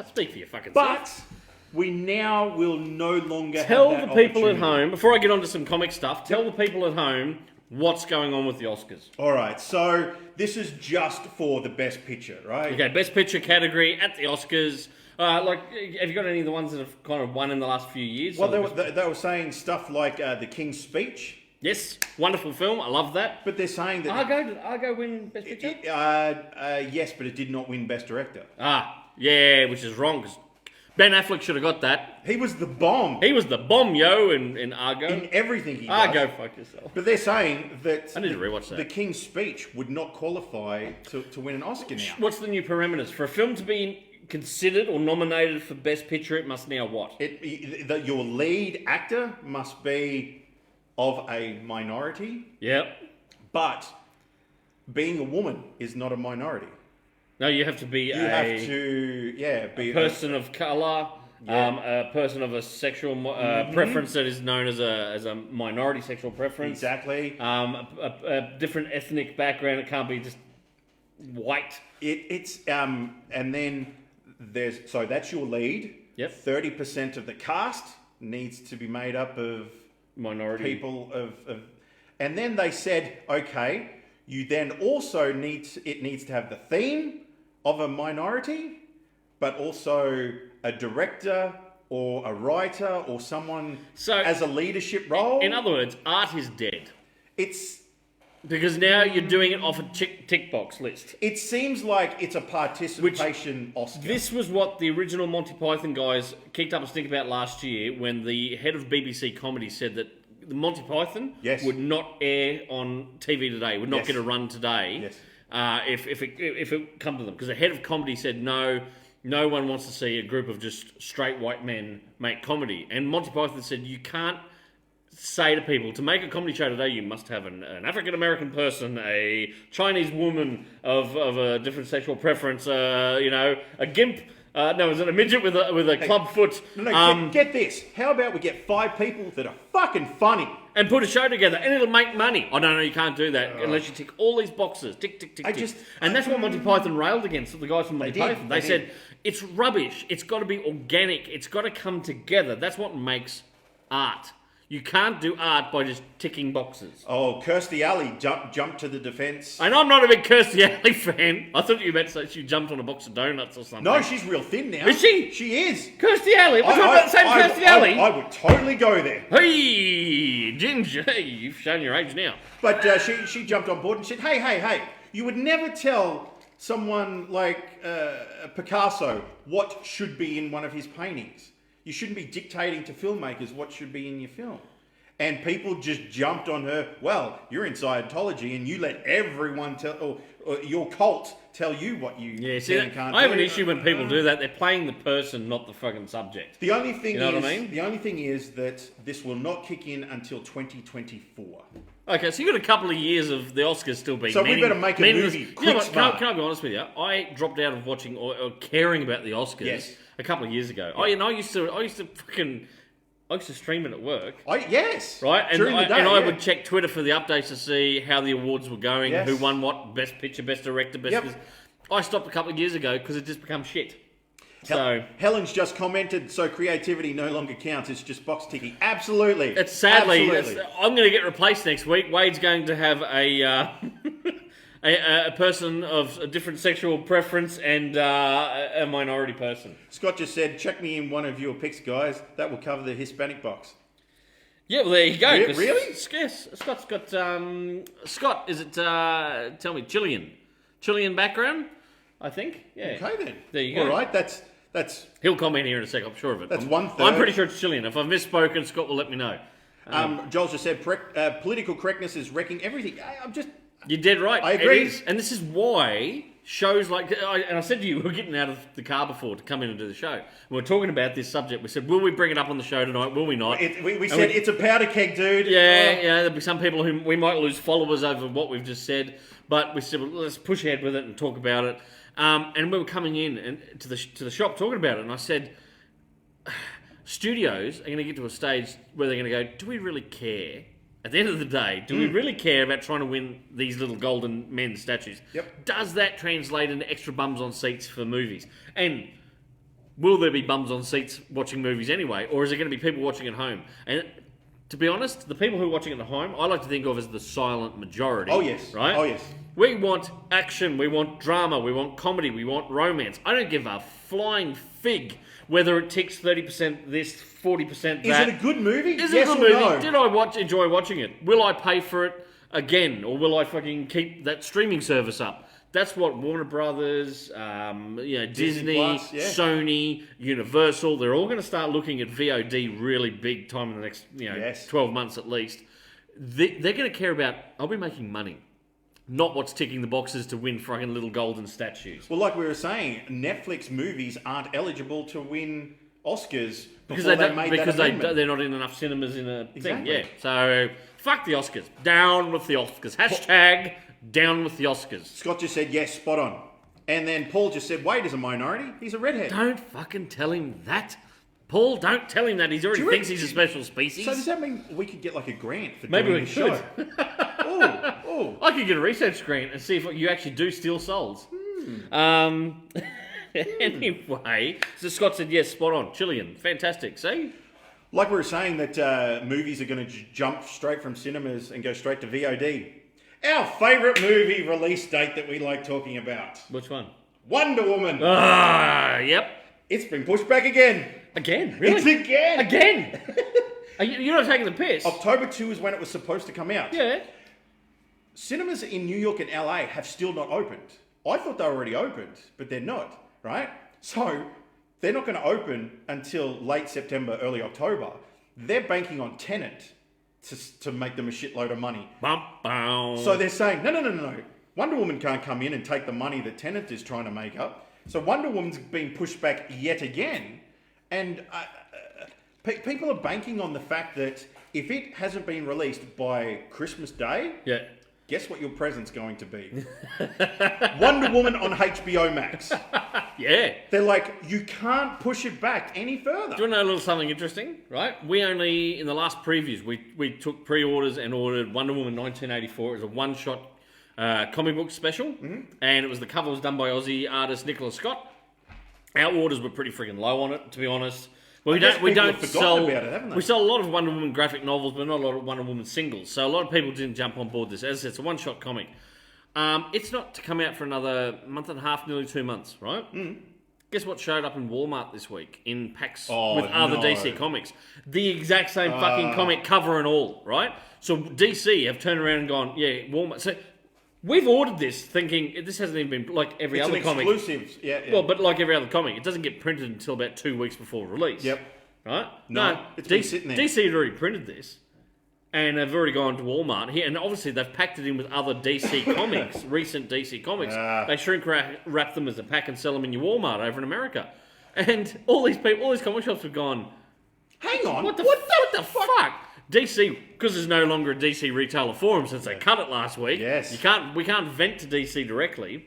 Speak for your fucking but self. we now will no longer Tell have that the people at opportunity. home, before I get on to some comic stuff, tell the people at home what's going on with the Oscars. All right, so this is just for the Best Picture, right? Okay, Best Picture category at the Oscars. Have you got any of the ones that have kind of won in the last few years? Well, they were saying stuff like The King's Speech, Yes, wonderful film. I love that. but they're saying that... Argo win Best Picture? yes, but it did not win Best Director. Yeah, which is wrong, because Ben Affleck should have got that. He was the bomb He was the bomb, yo, in Argo. in everything he does. Argo, fuck yourself. But they're saying that I need to rewatch that. The King's Speech would not qualify to win an Oscar now. What's the new parameters? For a film to be considered or nominated for Best Picture, it must now what? That your lead actor must be of a minority, Yep. but being a woman is not a minority. No, you have to be You have to, be a person of colour, a person of a sexual preference that is known as a minority sexual preference. Exactly. A different ethnic background. It can't be just white. It's and then so that's your lead. Yep. 30% of the cast needs to be made up of Minority people of and then they said, okay, you then also needs to have the theme of a minority, but also a director or a writer or someone as a leadership role. In other words, art is dead. It's because now you're doing it off a tick box list. It seems like it's a participation Oscar. This was what the original Monty Python guys kicked up a stink about last year when the head of BBC Comedy said that the Monty Python would not air on TV today, would not get a run today if it come to them. Because the head of comedy said no one wants to see a group of just straight white men make comedy. And Monty Python said you can't say to people, to make a comedy show today, you must have an African American person, a Chinese woman of a different sexual preference, a gimp. No, is it a midget with a club foot? No, get this. How about we get 5 people that are fucking funny? And put a show together, and it'll make money. Oh, no, you can't do that unless you tick all these boxes. Tick, tick, tick, tick. And that's what Monty Python railed against the guys from Monty Python. They said, it's rubbish. It's got to be organic. It's got to come together. That's what makes art. You can't do art by just ticking boxes. Oh, Kirstie Alley jumped to the defence. And I'm not a big Kirstie Alley fan. I thought you meant to say she jumped on a box of donuts or something. No, she's real thin now. Is she? She is. Kirstie Alley? We're talking about the same Kirstie Alley? I would totally go there. Hey, Ginger, hey, you've shown your age now. But she jumped on board and said, hey, you would never tell someone like Picasso what should be in one of his paintings. You shouldn't be dictating to filmmakers what should be in your film. And people just jumped on her. Well, you're in Scientology and you let everyone tell, or your cult tell you what you can and can't do. I have an issue when people do that. They're playing the person, not the fucking subject. The only thing what I mean? The only thing is that this will not kick in until 2024. Okay, so you got a couple of years of the Oscars still being. So we better make a movie. Can I be honest with you? I dropped out of watching or caring about the Oscars a couple of years ago. Yeah. I used to stream it at work. Yes. Right? And during the day, I would check Twitter for the updates to see how the awards were going, who won what, best picture, best director, best... Yep. I stopped a couple of years ago because it just became shit. Helen's just commented, so creativity no longer counts, it's just box ticking. Absolutely. It's sadly, I'm going to get replaced next week. Wade's going to have a person of a different sexual preference and a minority person. Scott just said, check me in one of your picks, guys. That will cover the Hispanic box. Yeah, well, there you go. Really? Yes, Scott's got... Scott, is it... tell me, Chilean background, I think? Yeah. Okay, then. There you go. All right, that's... He'll comment here in a sec, I'm sure of it. That's 1/3. I'm pretty sure it's Chilean. If I've misspoken, Scott will let me know. Joel just said, political correctness is wrecking everything. You're dead right. I agree. It is. And this is why shows like... And I said to you, we were getting out of the car before to come in and do the show. We were talking about this subject. We said, will we bring it up on the show tonight? Will we not? We said, it's a powder keg, dude. Yeah, there'll be some people who we might lose followers over what we've just said. But we said, well, let's push ahead with it and talk about it. And we were coming in to the shop talking about it. And I said, studios are going to get to a stage where they're going to go, do we really care? At the end of the day, do we really care about trying to win these little golden men statues? Yep. Does that translate into extra bums on seats for movies? And will there be bums on seats watching movies anyway? Or is there going to be people watching at home? And to be honest, the people who are watching at home, I like to think of as the silent majority. Oh, yes. Right? Oh, yes. We want action, we want drama, we want comedy, we want romance. I don't give a flying fig whether it ticks 30% this, 40% that. Is it a good movie? Is yes it a good or movie? no? Did I enjoy watching it? Will I pay for it again? Or will I fucking keep that streaming service up? That's what Warner Brothers, Disney, Plus, yeah. Sony, Universal, they're all going to start looking at VOD really big time in the next 12 months at least. They're going to care about, are we making money? Not what's ticking the boxes to win fucking little golden statues. Well, like we were saying, Netflix movies aren't eligible to win Oscars because they're not in enough cinemas in a thing. Exactly. Yeah. So fuck the Oscars. Down with the Oscars. Hashtag down with the Oscars. Scott just said yes, spot on. And then Paul just said Wade is a minority. He's a redhead. Don't fucking tell him that. Paul, don't tell him that. He already thinks he's a special species. So does that mean we could get like a grant for Maybe doing we this could. show? Oh. I could get a research grant and see if you actually do steal souls. Anyway, so Scott said yes, spot on. Chilean, fantastic. See? Like we were saying that movies are going to jump straight from cinemas and go straight to VOD. Our favourite movie release date that we like talking about. Which one? Wonder Woman. Yep. It's been pushed back again. Again? Really? It's again. Again? You're not taking the piss? October 2 is when it was supposed to come out. Yeah. Cinemas in New York and LA have still not opened. I thought they were already opened, but they're not, right? So they're not going to open until late September, early October. They're banking on Tenet to make them a shitload of money. So they're saying, no. Wonder Woman can't come in and take the money that Tenet is trying to make up. So Wonder Woman's being pushed back yet again. And people are banking on the fact that if it hasn't been released by Christmas Day, Yeah. guess what your present's going to be? Wonder Woman on HBO Max. Yeah. They're like, you can't push it back any further. Do you want to know a little something interesting? Right? We only, in the last previews, we took pre-orders and ordered Wonder Woman 1984. It was a one-shot comic book special. And it was the cover was done by Aussie artist Nicola Scott. Our orders were pretty freaking low on it, to be honest. Well, we people don't have sell. forgotten about it, haven't they? We sell a lot of Wonder Woman graphic novels, but not a lot of Wonder Woman singles. So a lot of people didn't jump on board this. As I said, it's a one-shot comic. It's not to come out for another month and a half, nearly 2 months, right? Guess what showed up in Walmart this week in packs with other no. DC comics? The exact same fucking comic cover and all, right? So DC have turned around and gone, yeah, Walmart. So we've ordered this thinking this hasn't even been like every It's other an comic. exclusive. Yeah. Well, but like every other comic, it doesn't get printed until about 2 weeks before release. Yep. Right? No, it's been sitting there. DC had already printed this, and they've already gone to Walmart here, and obviously they've packed it in with other DC comics, recent DC comics. They shrink wrap them as a pack and sell them in your Walmart over in America, and all these people, all these comic shops have gone. Hang on. What the fuck? DC, because there's no longer a DC retailer forum since they cut it last week. Yes. We can't vent to DC directly.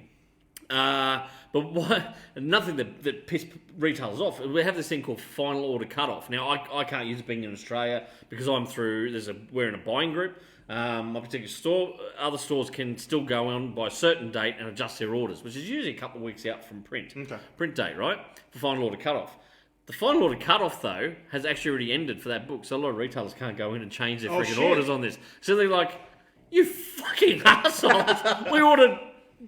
But what, nothing that piss retailers off. We have this thing called final order cutoff. Now I can't use it being in Australia because I'm through. We're in a buying group. My particular store, other stores can still go on by a certain date and adjust their orders, which is usually a couple of weeks out from print. Okay. Print date, right? For final order cutoff. The final order cutoff, though, has actually already ended for that book, so a lot of retailers can't go in and change their friggin' shit. orders on this. So they're like, you fucking assholes. We ordered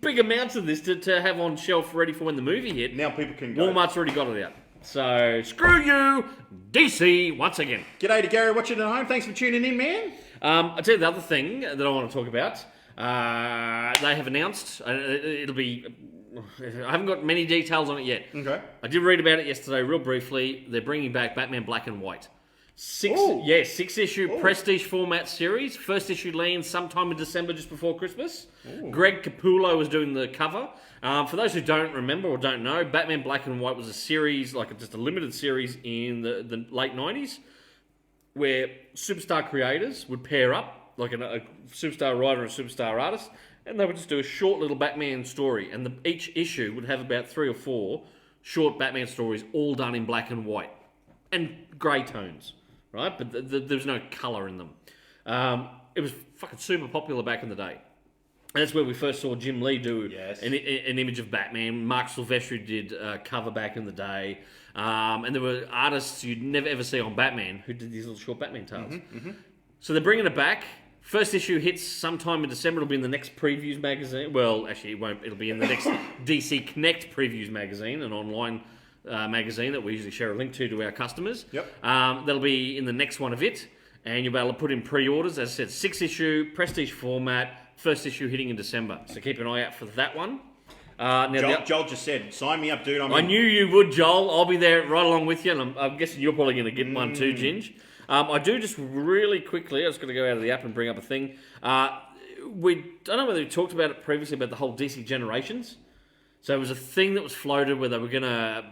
big amounts of this to have on shelf ready for when the movie hit. Now people can go. Walmart's already got it out. So, screw you, DC, once again. G'day to Gary watching at home. Thanks for tuning in, man. I'll tell you the other thing that I want to talk about. They have announced, it'll be... I haven't got many details on it yet. Okay. I did read about it yesterday real briefly. They're bringing back Batman Black and White. Six issue prestige format series. First issue lands sometime in December, just before Christmas. Greg Capullo was doing the cover. For those who don't remember or don't know, Batman Black and White was a series, just a limited series in the late 90s, where superstar creators would pair up, like a superstar writer and a superstar artist, and they would just do a short little Batman story. And each issue would have about 3 or 4 short Batman stories, all done in black and white and grey tones. Right, but there was no colour in them. It was fucking super popular back in the day. And that's where we first saw Jim Lee do an image of Batman. Mark Silvestri did a cover back in the day. And there were artists you'd never ever see on Batman who did these little short Batman tales. So they're bringing it back. First issue hits sometime in December. It'll be in the next Previews magazine. Well, actually, it won't. It'll be in the next DC Connect Previews magazine, an online magazine that we usually share a link to our customers. Yep. That'll be in the next one of it, and you'll be able to put in pre-orders. As I said, 6-issue, prestige format, first issue hitting in December. So keep an eye out for that one. Joel just said, sign me up, dude. I knew you would, Joel. I'll be there right along with you, and I'm guessing you're probably going to get one too, Ginge. I do just really quickly, I was going to go out of the app and bring up a thing. I don't know whether we talked about it previously, about the whole DC Generations. So it was a thing that was floated where they were going to...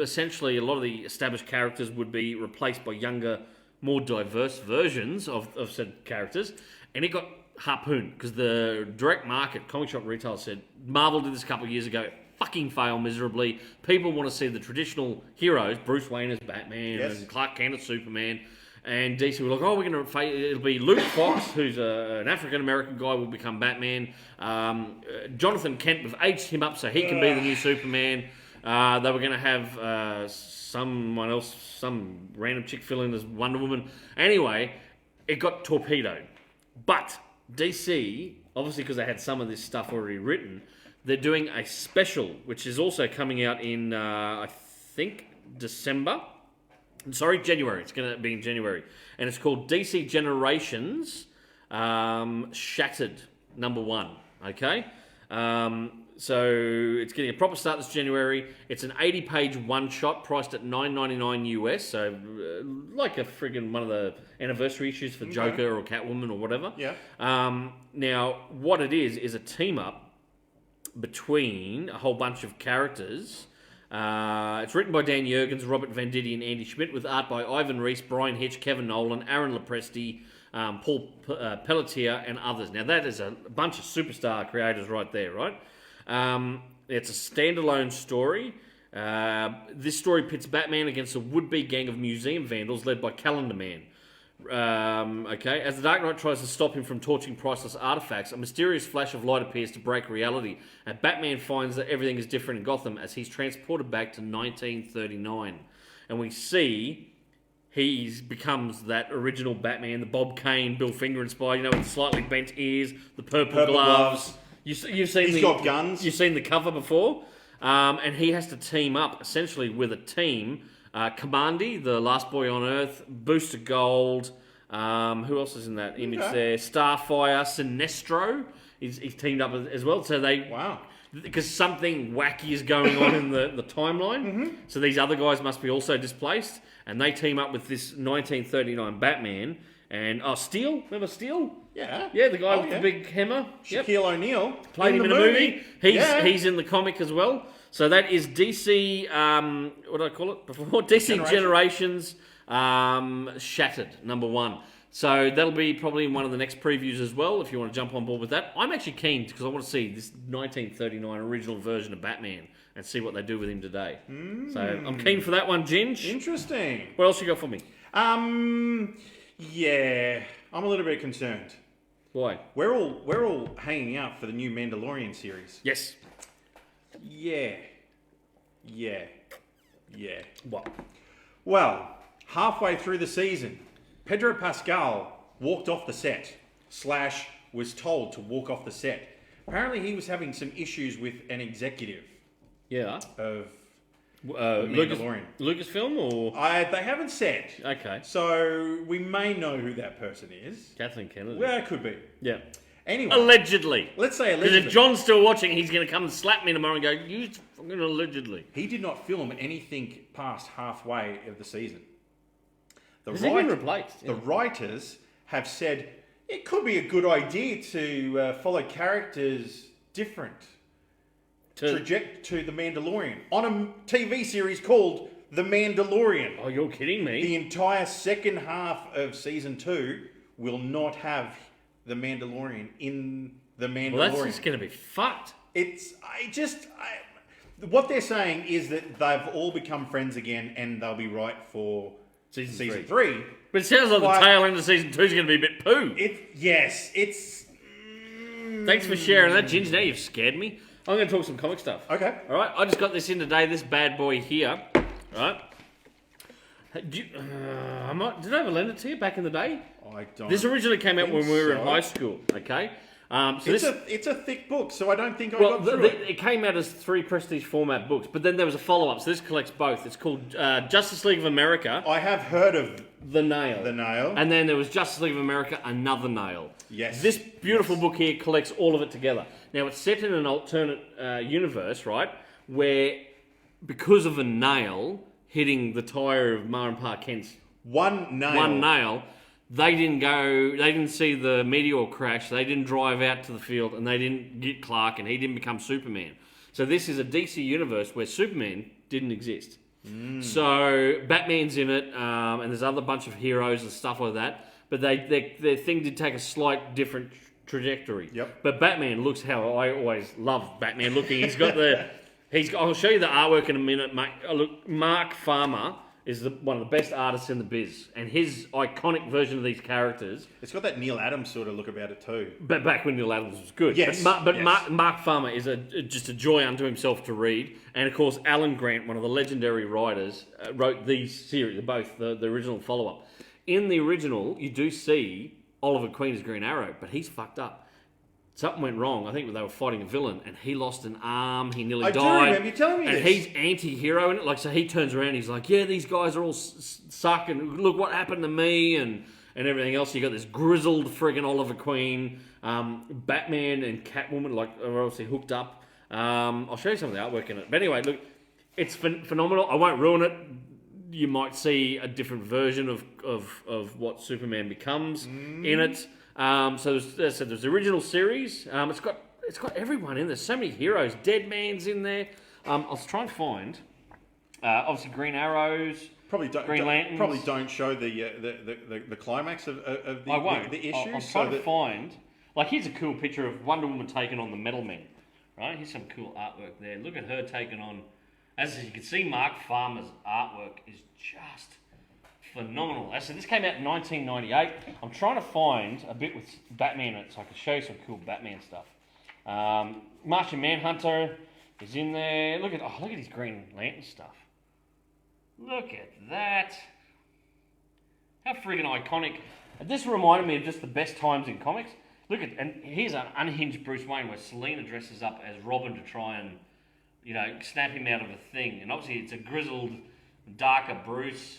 Essentially, a lot of the established characters would be replaced by younger, more diverse versions of said characters. And it got harpooned because the direct market, comic shop retail said, Marvel did this a couple of years ago, it fucking failed miserably. People want to see the traditional heroes, Bruce Wayne as Batman and Clark Kent as Superman. And DC were like, we're going to... It'll be Luke Fox, who's an African-American guy, will become Batman. Jonathan Kent, we've aged him up so he can be the new Superman. They were going to have someone else, some random chick fill in as Wonder Woman. Anyway, it got torpedoed. But DC, obviously because they had some of this stuff already written, they're doing a special, which is also coming out in, I think, January. It's going to be in January. And it's called DC Generations Shattered #1. Okay? So it's getting a proper start this January. It's an 80-page one-shot priced at $9.99 US. So like a friggin' one of the anniversary issues for Joker or Catwoman or whatever. Yeah. Now, what it is a team-up between a whole bunch of characters It's written by Dan Jurgens, Robert Venditti, and Andy Schmidt, with art by Ivan Reis, Brian Hitch, Kevin Nolan, Aaron Lopresti, Paul Pelletier, and others. Now, that is a bunch of superstar creators right there, right? It's a standalone story. This story pits Batman against a would-be gang of museum vandals led by Calendar Man. As the Dark Knight tries to stop him from torching priceless artifacts, a mysterious flash of light appears to break reality, and Batman finds that everything is different in Gotham as he's transported back to 1939. And we see he becomes that original Batman, the Bob Kane, Bill Finger inspired, with the slightly bent ears, the purple gloves. You've seen He's got guns. You've seen the cover before, and he has to team up essentially with a team. Kamandi, the Last Boy on Earth, Booster Gold. Who else is in that image there? Starfire, Sinestro. He's teamed up as well. So because something wacky is going on in the timeline. Mm-hmm. So these other guys must be also displaced, and they team up with this 1939 Batman. And Steel, remember Steel? Yeah. Yeah, the guy with the big hammer. Shaquille O'Neal. Played him in a movie. He's in the comic as well. So that is DC, what did I call it before? DC Generations Shattered, #1. So that'll be probably in one of the next previews as well, if you want to jump on board with that. I'm actually keen, because I want to see this 1939 original version of Batman and see what they do with him today. So I'm keen for that one, Ginge. Interesting. What else you got for me? Yeah, I'm a little bit concerned. Why? We're all hanging out for the new Mandalorian series. Yes. Yeah. What? Well, halfway through the season, Pedro Pascal walked off the set. / was told to walk off the set. Apparently he was having some issues with an executive of Mandalorian. Lucasfilm or? They haven't said. Okay. So we may know who that person is. Kathleen Kennedy. Well, it could be. Yeah. Anyway. Allegedly. Let's say Because allegedly. if John's still watching, he's going to come and slap me tomorrow and go, you fucking allegedly. He did not film anything past halfway of the season. Has he been replaced? The writers have said it could be a good idea to follow characters different to The Mandalorian on a TV series called The Mandalorian. Oh, you're kidding me. The entire second half of season 2 will not have The Mandalorian in The Mandalorian. Well, that's just going to be fucked. What they're saying is that they've all become friends again and they'll be right for season 3. But it sounds like the tail end of season 2 is going to be a bit poo. Thanks for sharing that, Ginge. Now you've scared me. I'm going to talk some comic stuff. Okay. All right. I just got this in today. This bad boy here. All right. Did I ever lend it to you back in the day? I don't. This originally came out when we were in so. high school. Okay. It's a thick book, so I don't think I got through it. It came out as 3 prestige format books, but then there was a follow-up, so this collects both. It's called Justice League of America. I have heard of The Nail. And then there was Justice League of America, Another Nail. Yes. This beautiful book here collects all of it together. Now, it's set in an alternate universe, right, where because of a nail hitting the tyre of Ma and Pa Kent's one nail, they didn't see the meteor crash, they didn't drive out to the field, and they didn't get Clark, and he didn't become Superman. So this is a DC universe where Superman didn't exist. So Batman's in it, and there's other bunch of heroes and stuff like that, but their thing did take a slight different trajectory. Yep. But Batman looks how I always love Batman looking. He's got I'll show you the artwork in a minute, mate. Look, Mark Farmer is one of the best artists in the biz, and his iconic version of these characters. It's got that Neil Adams sort of look about it too. But back when Neil Adams was good. Yes. But Mark Farmer is just a joy unto himself to read, and of course Alan Grant, one of the legendary writers, wrote these series, both the original follow-up. In the original, you do see Oliver Queen as Green Arrow, but he's fucked up. Something went wrong. I think they were fighting a villain, and he lost an arm. He nearly died. I do remember you telling me and this. He's anti-hero in it. So he turns around. He's like, "Yeah, these guys are all suck, and look what happened to me, and everything else." You got this grizzled friggin' Oliver Queen, Batman and Catwoman, are obviously hooked up. I'll show you some of the artwork in it. But anyway, look, it's phenomenal. I won't ruin it. You might see a different version of what Superman becomes in it. So there's the original series. It's got everyone in there. So many heroes. Deadman's in there. I'll try and find Obviously, Green Arrows. Green Lanterns. Probably don't show the climax of the, I won't. the issue. I'm trying to find. Like, here's a cool picture of Wonder Woman taking on the Metal Men. Right? Here's some cool artwork there. Look at her taking on. As you can see, Mark Farmer's artwork is just phenomenal. So this came out in 1998. I'm trying to find a bit with Batman in it so I can show you some cool Batman stuff. Martian Manhunter is in there. Look at his Green Lantern stuff. Look at that. How friggin' iconic. And this reminded me of just the best times in comics. Look at, and here's an unhinged Bruce Wayne where Selina dresses up as Robin to try and, snap him out of a thing. And obviously it's a grizzled, darker Bruce.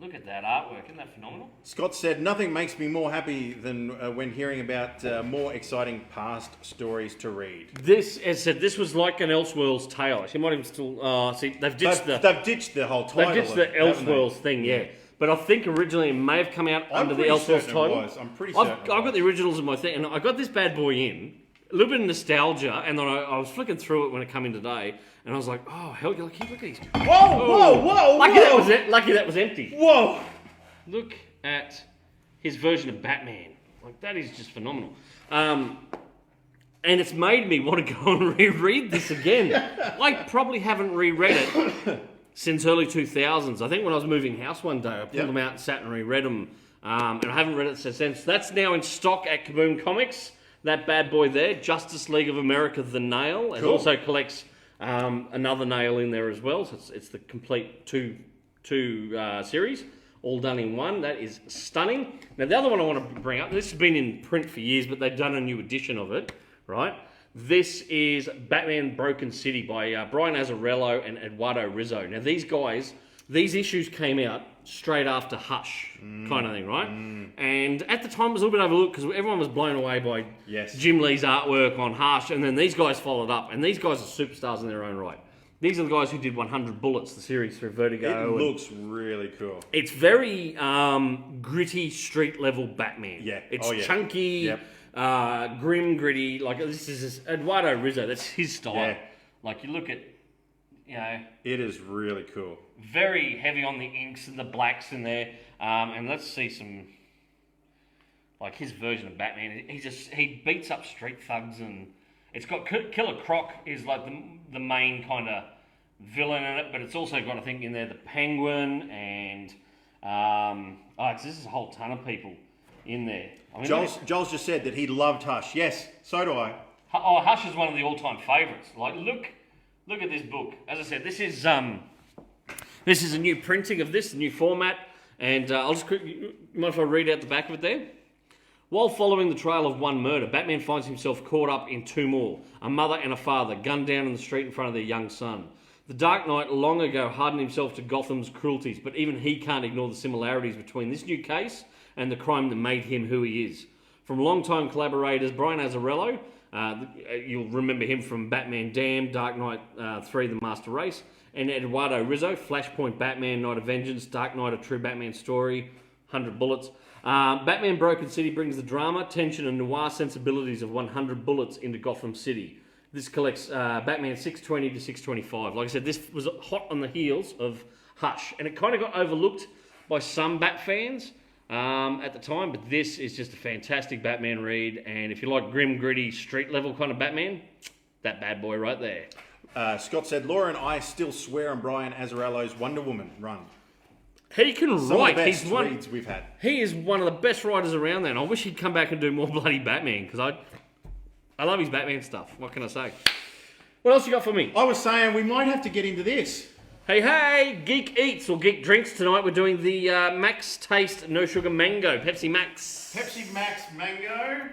Look at that artwork. Isn't that phenomenal? Scott said, nothing makes me more happy than when hearing about more exciting past stories to read. This, as I said, this was like an Elseworlds tale. She might even still, they've ditched they've ditched the whole title. They've ditched the Elseworlds thing, yeah. But I think originally it may have come out under the Elseworlds title. I'm pretty certain. I've got the originals in my thing, and I got this bad boy in. A little bit of nostalgia, and then I was flicking through it when it came in today, and I was like, oh, hell, look at these. Whoa! Lucky that was empty. Whoa! Look at his version of Batman. Like, that is just phenomenal. And it's made me want to go and reread this again. I probably haven't reread it since early 2000s. I think when I was moving house one day, I pulled them out and sat and reread them. And I haven't read it since. That's now in stock at Kaboom Comics. That bad boy there, Justice League of America, The Nail. It also collects another nail in there as well. So it's the complete two series, all done in one. That is stunning. Now, the other one I want to bring up, this has been in print for years, but they've done a new edition of it, right? This is Batman Broken City by Brian Azzarello and Eduardo Rizzo. Now, these guys, these issues came out straight after Hush kind of thing, right? And at the time it was a little bit overlooked because everyone was blown away by Jim Lee's artwork on Hush, and then these guys followed up, and these guys are superstars in their own right. These are the guys who did 100 Bullets, the series through Vertigo. It looks really cool. It's very gritty, street-level Batman. Yeah. It's chunky, grim, gritty. Like, this is Eduardo Rizzo. That's his style. Yeah. Like, you look at, It is really cool. Very heavy on the inks and the blacks in there. And let's see some, like, his version of Batman. He beats up street thugs, and it's got Killer Croc is like the main kind of villain in it, but it's also got, I think, in there the Penguin and this is a whole ton of people in there. I mean, Joel's just said that he loved Hush. Yes, so do I. Oh, Hush is one of the all-time favourites. Like, look at this book. As I said, this is a new printing of this, a new format, and I'll just quickly, mind if I read out the back of it there? While following the trail of one murder, Batman finds himself caught up in two more, a mother and a father, gunned down in the street in front of their young son. The Dark Knight long ago hardened himself to Gotham's cruelties, but even he can't ignore the similarities between this new case and the crime that made him who he is. From longtime collaborators Brian Azzarello, you'll remember him from Batman Damned, Dark Knight 3, The Master Race, and Eduardo Rizzo, Flashpoint Batman, Night of Vengeance, Dark Knight, A True Batman Story, 100 Bullets. Batman Broken City brings the drama, tension, and noir sensibilities of 100 Bullets into Gotham City. This collects Batman 620 to 625. Like I said, this was hot on the heels of Hush, and it kind of got overlooked by some Bat fans at the time, but this is just a fantastic Batman read, and if you like grim, gritty, street-level kind of Batman, that bad boy right there. Scott said, Laura and I still swear on Brian Azzarello's Wonder Woman run. He can Some write. of the best reads we've had. He is one of the best writers around there, and I wish he'd come back and do more bloody Batman, because I love his Batman stuff. What can I say? What else you got for me? I was saying we might have to get into this. Hey, Geek Eats or Geek Drinks tonight. We're doing the Max Taste No Sugar Mango, Pepsi Max. Pepsi Max Mango.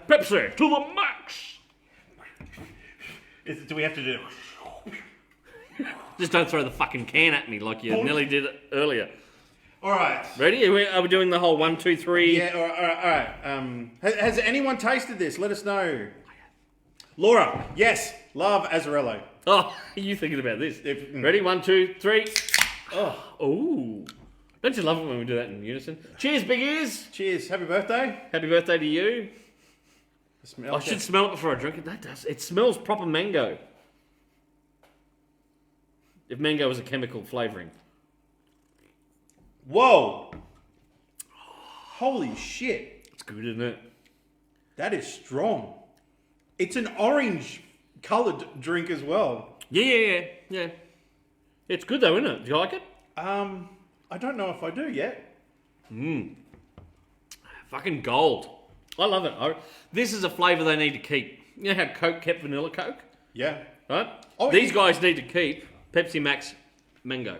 Pepsi to the max. Do we have to do Just don't throw the fucking can at me like you nearly did it earlier. All right. Ready? Are we doing the whole 1, 2, 3? Yeah, all right. Has anyone tasted this? Let us know. Laura, yes, love Azzarello. Oh, are you thinking about this? Ready? 1, 2, 3. Oh. Don't you love it when we do that in unison? Cheers, big ears. Cheers. Happy birthday. Happy birthday to you. I should smell it before I drink it. That does. It smells proper mango. if mango was a chemical flavouring. Whoa! Holy shit! It's good, isn't it? That is strong. It's an orange-coloured drink as well. Yeah. It's good though, isn't it? Do you like it? I don't know if I do yet. Fucking gold. I love it. This is a flavour they need to keep. You know how Coke kept vanilla Coke? Yeah. Right? Oh, These guys need to keep Pepsi Max Mango.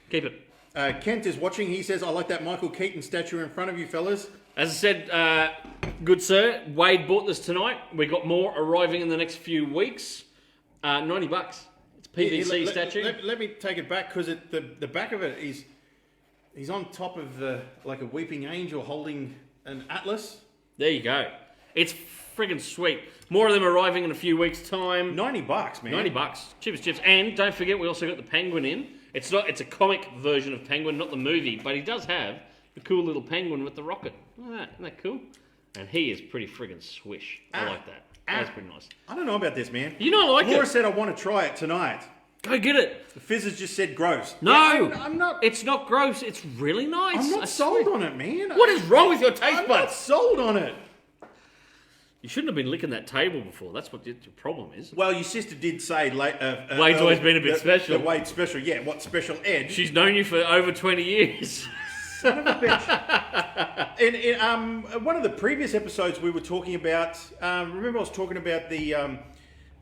Keep it. Kent is watching. He says, I like that Michael Keaton statue in front of you, fellas. As I said, good sir, Wade bought this tonight. We got more arriving in the next few weeks. $90. It's PVC statue. Let me take it back because the back of it is he's on top of like a weeping angel holding an atlas. There you go. It's friggin' sweet. More of them arriving in a few weeks' time. $90, man. $90. Cheap as chips. And don't forget, we also got the penguin in. It's a comic version of Penguin, not the movie, but he does have the cool little penguin with the rocket. Look at that. Isn't that cool? And he is pretty friggin' swish. I like that. That's pretty nice. I don't know about this, man. You don't like Laura it? said I want to try it tonight. Go get it. The Fizz has just said gross. No. Yeah, I'm not. It's not gross. It's really nice. I'm not sold on it, man. What is wrong with your taste I'm not buds? sold on it. You shouldn't have been licking that table before. That's what your problem is. Well, your sister did say Wade's always been a bit special. The Wade's special, yeah. What special edge? She's known you for over 20 years. Son of a bitch. In one of the previous episodes, we were talking about. Remember, I was talking about the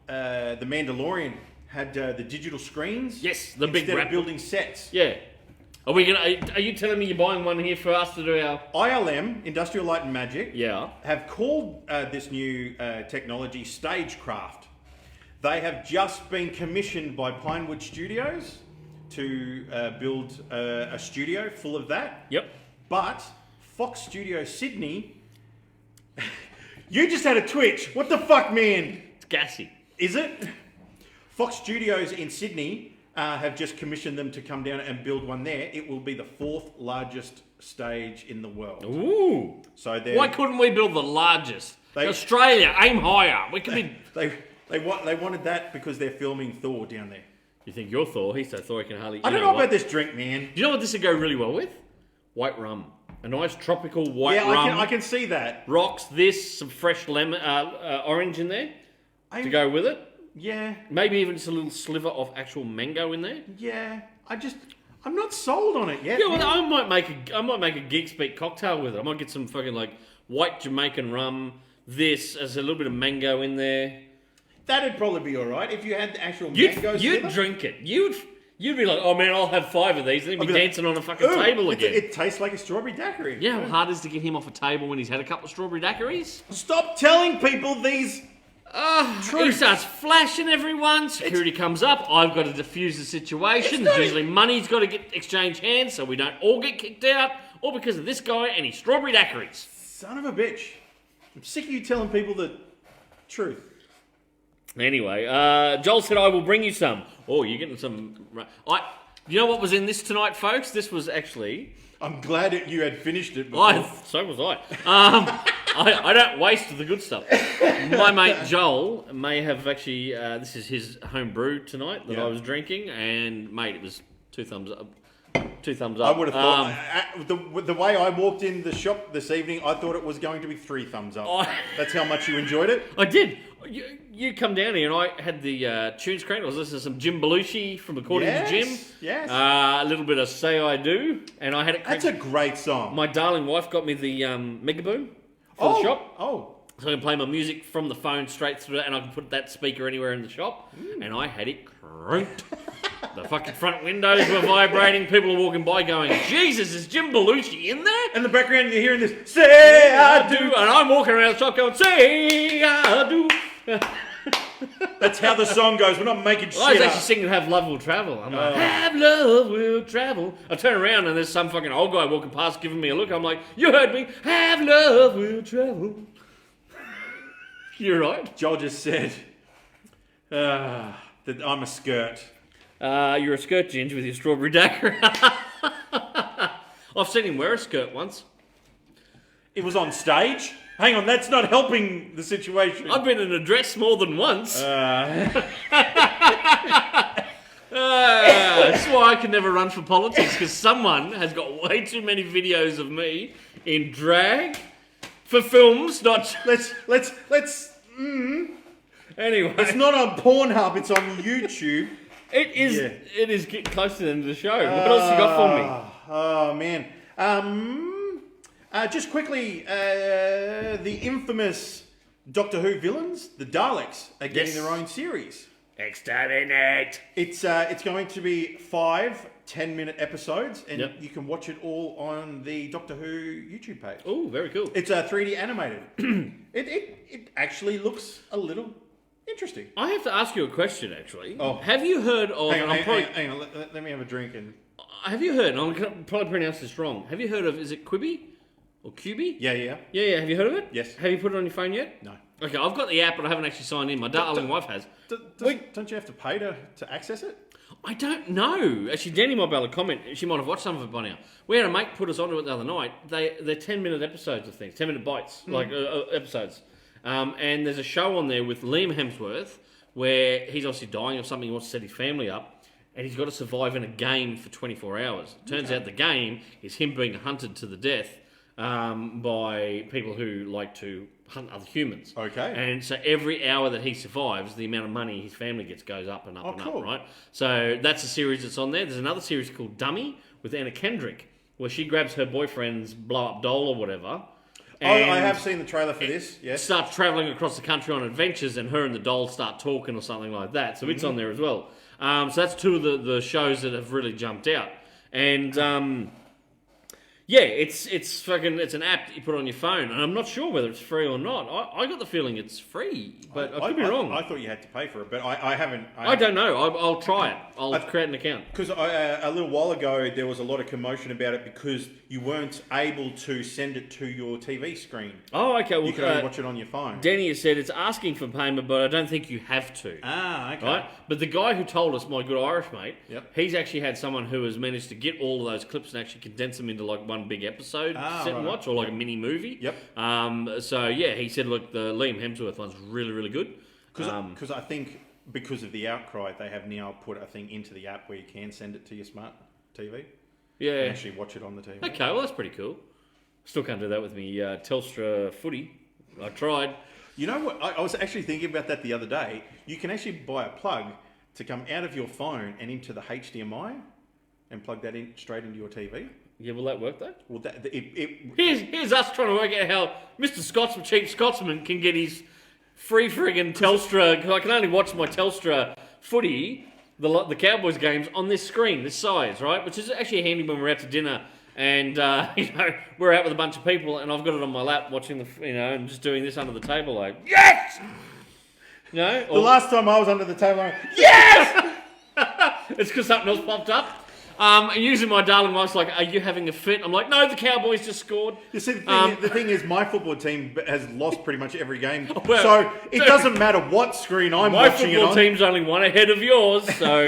Mandalorian had the digital screens. Yes, the big instead wrap. of building sets. Yeah. Are you telling me you're buying one here for us to do our... ILM, Industrial Light and Magic, Yeah. have called this new technology Stagecraft. They have just been commissioned by Pinewood Studios to build a studio full of that. Yep. But Fox Studio Sydney, you just had a twitch. What the fuck, man? It's gassy. Is it? Fox Studios in Sydney have just commissioned them to come down and build one there. It will be the 4th largest stage in the world. Ooh. So they're... Why couldn't we build the largest? Australia, aim higher. We could be... They wanted that because they're filming Thor down there. You think you're Thor? He's so Thor he can hardly... I don't know about this drink, man. Do you know what this would go really well with? White rum. A nice tropical white rum. Yeah, I can see that. Rocks, this, some fresh lemon, orange in there to go with it. Yeah. Maybe even just a little sliver of actual mango in there. Yeah. I'm not sold on it yet. Yeah, well, I might make a Geek Speak cocktail with it. I might get some fucking like white Jamaican rum. There's a little bit of mango in there. That'd probably be all right if you had the actual mangoes. You'd drink it. You'd be like, oh man, I'll have 5 of these. And then be dancing on a fucking table again. It tastes like a strawberry daiquiri. Yeah, how hard is to get him off a table when he's had a couple of strawberry daiquiris? Stop telling people these. He starts flashing everyone. Security comes up. I've got to defuse the situation. There's usually money's got to get exchange hands so we don't all get kicked out. All because of this guy and his strawberry daiquiris. Son of a bitch. I'm sick of you telling people the truth. Anyway, Joel said, I will bring you some. Oh, you're getting some... You know what was in this tonight, folks? This was actually... I'm glad that you had finished it before. So was I. I don't waste the good stuff. My mate Joel may have actually... this is his home brew tonight that I was drinking. And, mate, it was 2 thumbs up. 2 thumbs up. I would have thought... the way I walked in the shop this evening, I thought it was going to be 3 thumbs up. That's how much you enjoyed it? I did. You come down here and I had the tunes cranked. I was listening to some Jim Belushi from According to Jim. Yes. A little bit of Say I Do. And I had it cranked. That's a great song. My darling wife got me the Megaboom for the shop. Oh. So I can play my music from the phone straight through it and I can put that speaker anywhere in the shop. And I had it cranked. The fucking front windows were vibrating. People were walking by going, Jesus, is Jim Belushi in there? In the background, you're hearing this, Say I Do. And I'm walking around the shop going, Say I Do. That's how the song goes. We're not making shit I was up. actually singing Have Love Will Travel. I'm like, Have Love Will Travel. I turn around and there's some fucking old guy walking past giving me a look. I'm like, you heard me. Have Love Will Travel. You're right. Joel just said that I'm a skirt. You're a skirt, Ginge, with your strawberry daiquiri. I've seen him wear a skirt once. It was on stage. Hang on, that's not helping the situation. I've been in a dress more than once. I can never run for politics because someone has got way too many videos of me in drag for films, not... Let's. Anyway. It's not on Pornhub. It's on YouTube. It is. Yeah. It is getting close to the end of the show. What else you got for me? Oh man. Just quickly, the infamous Doctor Who villains, the Daleks, are getting Yes. their own series. Exterminate. It's going to be 5 10-minute episodes, and Yep. you can watch it all on the Doctor Who YouTube page. Oh, very cool. It's 3D animated. it actually looks a little interesting. I have to ask you a question, actually. Oh. Have you heard of... Hang on, I'm probably- hang on. Let me have a drink and. Have you heard... I'm going to probably pronounce this wrong. Have you heard of... Is it Quibi? Or Quibi? Yeah. Yeah. Have you heard of it? Yes. Have you put it on your phone yet? No. Okay, I've got the app, but I haven't actually signed in. My darling wife has. Don't you have to pay to access it? I don't know. Actually, Danny might be able to comment. She might have watched some of it by now. We had a mate put us onto it the other night. They're 10-minute episodes of things, 10-minute bites, like episodes. And there's a show on there with Liam Hemsworth where he's obviously dying of something. He wants to set his family up, and he's got to survive in a game for 24 hours. Turns out the game is him being hunted to the death by people who like to hunt other humans. Okay. And so every hour that he survives, the amount of money his family gets goes up and up and cool. up, right? So that's a series that's on there. There's another series called Dummy with Anna Kendrick, where she grabs her boyfriend's blow-up doll or whatever. I and have seen the trailer for this, yes. starts travelling across the country on adventures, and her and the doll start talking or something like that. So it's on there as well. So that's two of the shows that have really jumped out. And yeah, it's an app that you put on your phone, and I'm not sure whether it's free or not. I got the feeling it's free, but I could be wrong. I thought you had to pay for it, but I haven't. I don't know. I'll try it. I'll create an account. Because a little while ago, there was a lot of commotion about it because you weren't able to send it to your TV screen. Oh, okay. Well, You could only watch it on your phone. Danny has said it's asking for payment, but I don't think you have to. Ah, okay. Right? But the guy who told us, my good Irish mate, Yep. he's actually had someone who has managed to get all of those clips and actually condense them into like one big episode to sit and right. watch, or like a mini movie. Yep. So yeah, he said, look, the Liam Hemsworth one's really, really good. Because I think because of the outcry, they have now put a thing into the app where you can send it to your smart TV Yeah. and actually watch it on the TV. Okay, well that's pretty cool. Still can't do that with me Telstra footy. I tried. You know what? I was actually thinking about that the other day. You can actually buy a plug to come out of your phone and into the HDMI and plug that in straight into your TV. Yeah, will that work though? Well, Here's us trying to work out how Mr. Scotsman, Cheap Scotsman, can get his free friggin' Telstra. Cause I can only watch my Telstra footy, the Cowboys games, on this screen, this size, right? Which is actually handy when we're out to dinner and we're out with a bunch of people, and I've got it on my lap watching and just doing this under the table, like yes. the last time I was under the table, I went, yes. It's because something else popped up. And using my darling wife's like, are you having a fit? I'm like, no, the Cowboys just scored. You see, the thing is, my football team has lost pretty much every game, Well, so it doesn't matter what screen I'm My watching it football on. team's only one ahead of yours, so...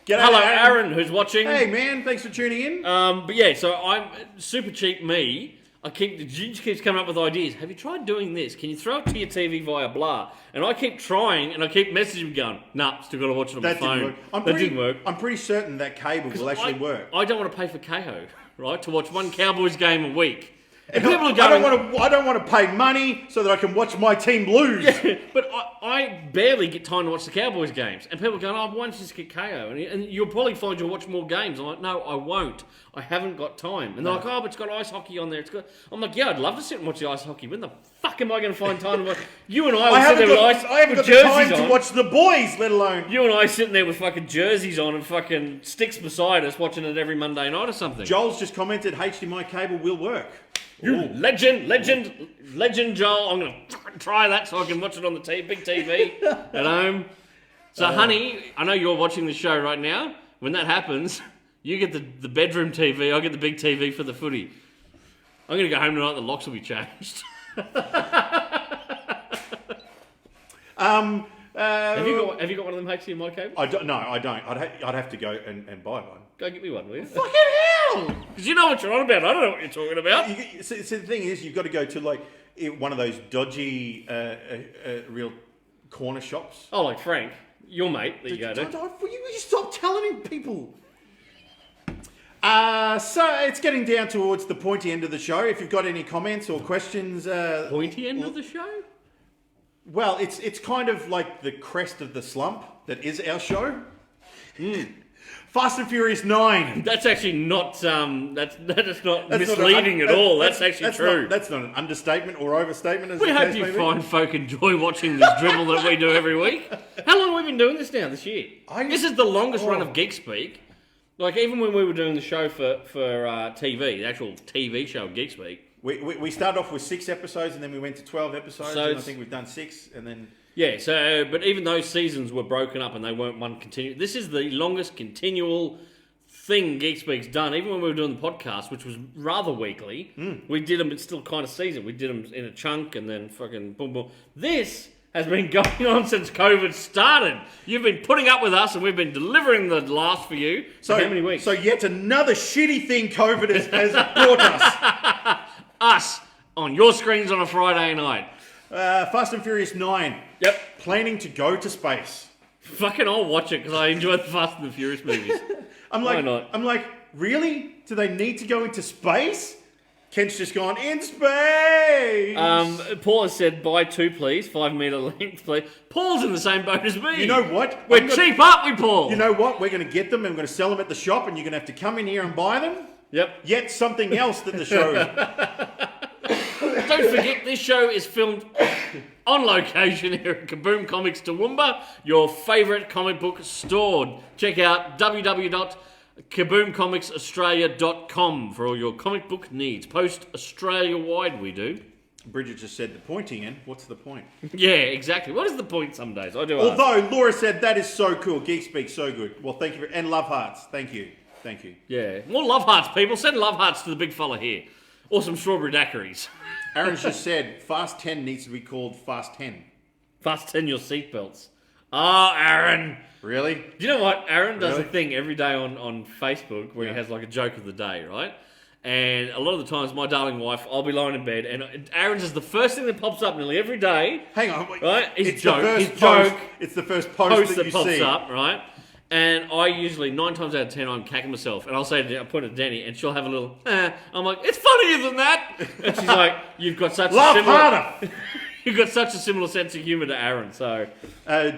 G'day, Hello, Aaron, who's watching. Hey, man, thanks for tuning in. But yeah, so I'm super cheap me. Ginge keeps coming up with ideas. Have you tried doing this? Can you throw it to your TV via blah? And I keep trying, and I keep messaging him going, nah, still got to watch it on my That phone. didn't work. That didn't work. I'm pretty certain that cable will actually work. I don't want to pay for KO, right, to watch one Cowboys game a week. And I people are going, I don't want to pay money so that I can watch my team lose. but I barely get time to watch the Cowboys games. And people are going, oh, why don't you just get KO? And you'll probably find you'll watch more games. I'm like, no, I won't. I haven't got time. And they're like, oh, but it's got ice hockey on there. I'm like, yeah, I'd love to sit and watch the ice hockey. When the fuck am I going to find time to watch? You and I will sit there with I haven't got the time to watch the boys, let alone... You and I sitting there with fucking jerseys on and fucking sticks beside us watching it every Monday night or something. Joel's just commented, HDMI cable will work. You legend, Joel. I'm going to try that so I can watch it on the big TV at home. So, honey, I know you're watching the show right now. When that happens, you get the bedroom TV. I get the big TV for the footy. I'm going to go home tonight. The locks will be changed. Have you got one of them HDMI cables? I don't. I'd have to go and buy one. Go get me one, will you? Fucking hell! Because you know what you're on about. I don't know what you're talking about. So the thing is, you've got to go to like one of those dodgy, real corner shops. Oh, like Frank, your mate that you go to. Will you stop telling people? So it's getting down towards the pointy end of the show. If you've got any comments or questions, Pointy end of the show? well, it's kind of like the crest of the slump that is our show. Fast and Furious 9. That's actually not that is not misleading at all. That's actually true. That's not an understatement or overstatement. As We the hope case you may be. fine folk enjoy watching this dribble that we do every week. How long have we been doing this now this year? This is the longest run of Geek Speak. Like, even when we were doing the show for TV, the actual TV show of Geek Speak. We started off with 6 episodes and then we went to 12 episodes. So and I it's- think we've done 6 and then... Yeah, so, but even those seasons were broken up and they weren't one continual. This is the longest continual thing Geek Speak's done. Even when we were doing the podcast, which was rather weekly, we did them, it's still kind of season. We did them in a chunk and then fucking boom, boom. This has been going on since COVID started. You've been putting up with us and we've been delivering the last for you. So how many weeks? So yet another shitty thing COVID has brought us. Us on your screens on a Friday night. Fast and Furious 9. Yep. Planning to go to space. Fucking I'll watch it because I enjoy the Fast and the Furious movies. Why not? I'm like, really? Do they need to go into space? Kent's just gone, in space! Paul has said, buy 2 please, 5 metre length please. Paul's in the same boat as me. You know what? We're cheap, aren't we, Paul? You know what? We're going to get them and we're going to sell them at the shop and you're going to have to come in here and buy them. Yep. Yet something else that the show... Don't forget, this show is filmed on location here at Kaboom Comics Toowoomba, your favourite comic book store. Check out www.kaboomcomicsaustralia.com for all your comic book needs. Post Australia-wide, we do. Bridget just said the pointing end. What's the point? Yeah, exactly. What is the point some days? I do ask. Although Laura said that is so cool. Geek Speak, so good. Well, thank you. And love hearts. Thank you. Thank you. Yeah. More love hearts, people. Send love hearts to the big fella here. Or some strawberry daiquiris. Aaron's just said Fast 10 needs to be called Fast 10. Fasten your seatbelts. Oh, Aaron. Really? Do you know what? Aaron does Really? a thing every day on Facebook where he has like a joke of the day, right? And a lot of the times, my darling wife, I'll be lying in bed, and Aaron's is the first thing that pops up nearly every day. Hang on. Right? His It's joke. the first His post. joke. It's the first post that you pops see. up, right? And I usually, 9 times out of 10, I'm cacking myself. And I'll say, I point at Danny, and she'll have a little, I'm like, it's funnier than that. And she's like, you've got such Laugh a similar... harder. You've got such a similar sense of humour to Aaron, so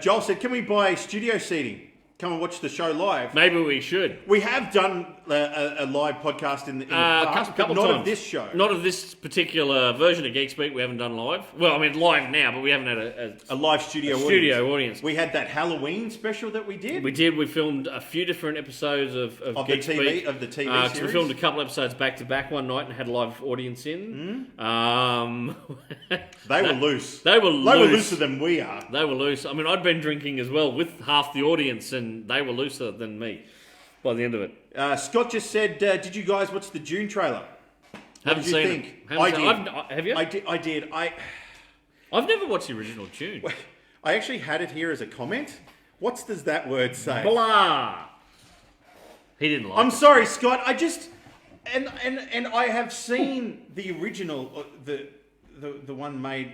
Joel said, can we buy studio seating? Come and watch the show live. maybe we should. We have done a live podcast in the past, couple but not times. of this show. Not of this particular version of Geek Speak. We haven't done live. Well, I mean live now, but we haven't had a live studio studio audience. We had that Halloween special that we did. We did. We filmed a few different episodes of Geek the TV Speak. of the TV 'cause series. we filmed a couple episodes back to back one night and had a live audience in. They were loose. They were looser than we are. They were loose. I mean, I'd been drinking as well with half the audience, and they were looser than me by the end of it. Scott just said, did you guys watch the June trailer? Haven't did you seen think? it. Haven't I seen- did. Have you? I did. I've never watched the original tune. I actually had it here as a comment. What does that word say? Blah. He didn't like I'm it. sorry, Scott. I just and I have seen the original, the one made.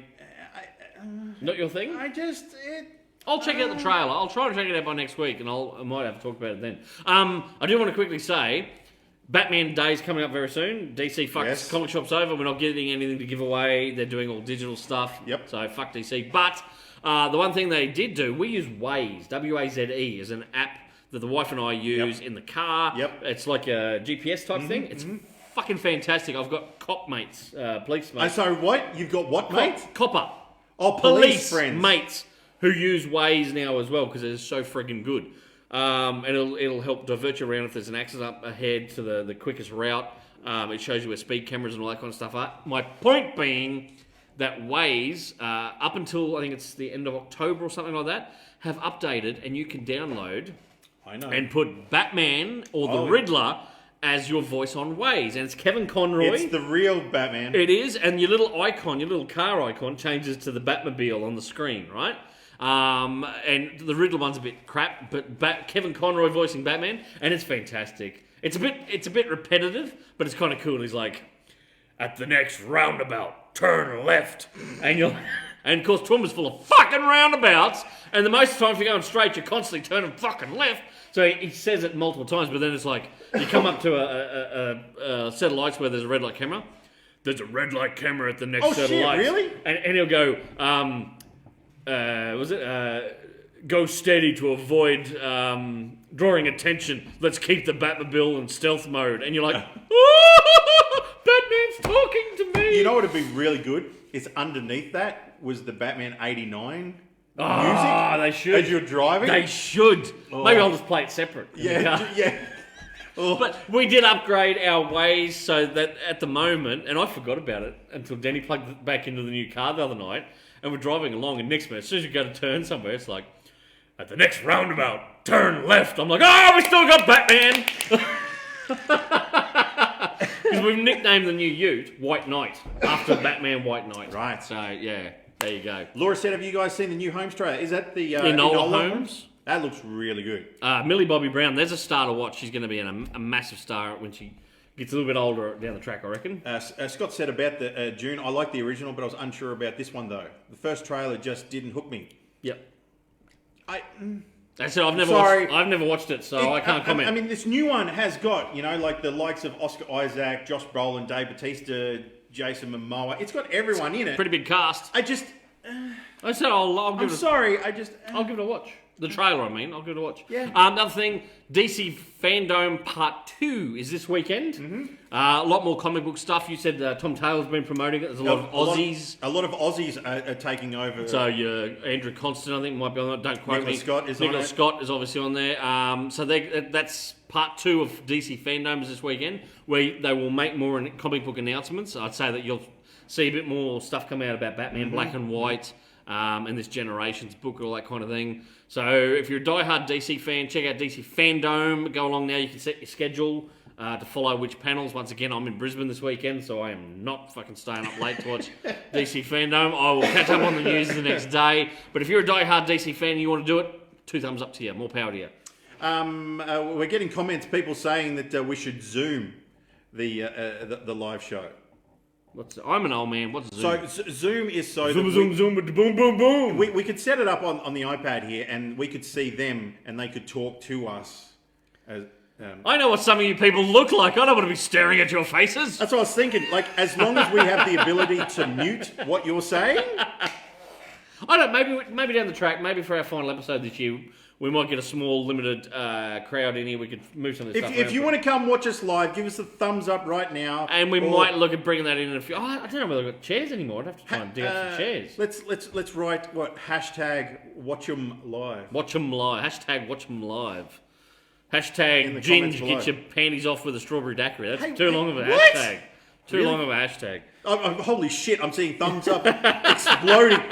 Not your thing? I'll check out the trailer. I'll try to check it out by next week, and I might have to talk about it then. I do want to quickly say, Batman Day's coming up very soon. DC fucked Yes. comic shops over. We're not getting anything to give away. They're doing all digital stuff. Yep. So fuck DC. But the one thing they did do, we use Waze, W-A-Z-E, as an app that the wife and I use in the car. Yep. It's like a GPS type thing. It's fucking fantastic. I've got cop mates, police mates. So what? You've got what, mate? Copper. Oh, police friends. Mates who use Waze now as well because it's so friggin' good. And it'll help divert you around if there's an accident up ahead to the quickest route. It shows you where speed cameras and all that kind of stuff are. My point being that Waze, up until I think it's the end of October or something like that, have updated and you can download I know. and put Batman or the Oh. Riddler as your voice on Waze. And it's Kevin Conroy. It's the real Batman. It is, and your little icon, your little car icon, changes to the Batmobile on the screen, right? And the Riddler one's a bit crap, but Kevin Conroy voicing Batman, and it's fantastic. It's a bit repetitive, but it's kind of cool. He's like, at the next roundabout, turn left, and And of course, Toowoomba's full of fucking roundabouts, and the most of the time if you're going straight, you're constantly turning fucking left. So he says it multiple times, but then it's like, you come up to a set of lights where there's a red light camera. There's a red light camera at the next set of lights. Really? And he'll go, go steady to avoid drawing attention. Let's keep the Batmobile in stealth mode. And you're like, Batman's talking to me. You know what would be really good? Is underneath that was the Batman 89 Ah, music. they should. As you're driving. They should. Maybe I'll just play it separate. Yeah, yeah. Oh. But we did upgrade our ways so that at the moment, and I forgot about it until Denny plugged it back into the new car the other night, and we're driving along, and next minute, as soon as you go to turn somewhere, it's like, at the next roundabout, turn left. I'm like, oh, we still got Batman! Because we've nicknamed the new ute White Knight, after Batman White Knight. Right. So, yeah, there you go. Laura said, have you guys seen the new Homes trailer? Is that the Enola Holmes? That looks really good. Millie Bobby Brown, there's a star to watch. She's going to be a massive star when she gets a little bit older down the track, I reckon. Scott said about the June, I like the original, but I was unsure about this one, though. The first trailer just didn't hook me. Yep. I'm That's it. I've never watched it, so I can't comment. I mean, this new one has got, like the likes of Oscar Isaac, Josh Brolin, Dave Bautista, Jason Momoa. It's got everyone in it. Pretty big cast. I said I'll give I'll give it a watch. The trailer, I mean. I'll give it a watch. Yeah. Another thing, DC Fandom Part 2 is this weekend. Mm-hmm. A lot more comic book stuff. You said Tom Taylor's been promoting it. There's a lot of Aussies. A lot of Aussies are taking over. So Andrew Constant, I think, might be on that. Don't quote me. Nicholas Scott is obviously on there. So that's Part 2 of DC Fandoms this weekend, where they will make more comic book announcements. I'd say that you'll see a bit more stuff come out about Batman, Black and White, and this Generations book, all that kind of thing. So if you're a diehard DC fan, check out DC Fandom. Go along now. You can set your schedule to follow which panels. Once again, I'm in Brisbane this weekend, so I am not fucking staying up late to watch DC Fandom. I will catch up on the news the next day. But if you're a diehard DC fan and you want to do it, 2 thumbs up to you. More power to you. We're getting comments, people saying that we should Zoom the live show. I'm an old man. What's Zoom? So Zoom is so Zoom, boom, boom, boom. We could set it up on the iPad here, and we could see them, and they could talk to us. I know what some of you people look like. I don't want to be staring at your faces. That's what I was thinking. Like, as long as we have the ability to mute what you're saying. I don't. Maybe down the track. Maybe for our final episode this year, we might get a small, limited crowd in here. We could move some of this stuff around. If you want to come watch us live, give us a thumbs up right now. And we might look at bringing that in a few. I don't know whether we've got chairs anymore. I'd have to try and dig up some chairs. Let's write what hashtag watch 'em live. Watch 'em live. Hashtag watch 'em live. Hashtag Ginger get your panties off with a strawberry daiquiri. That's too long of a hashtag. Too long of a hashtag. Holy shit! I'm seeing thumbs up exploding.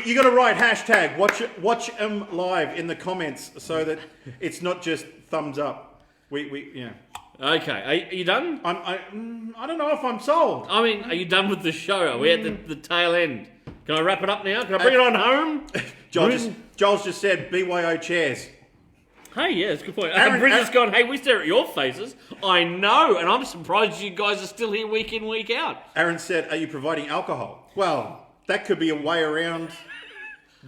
You got to write hashtag watch 'em live in the comments so that it's not just thumbs up. Yeah. Okay, are you done? I don't know if I'm sold. I mean, are you done with the show? Are we at the tail end? Can I wrap it up now? Can I bring it on home? Joel's just said BYO chairs. Hey, yeah, that's a good point. Bridget's gone, hey, we stare at your faces. I know, and I'm surprised you guys are still here week in, week out. Aaron said, are you providing alcohol? Well, that could be a way around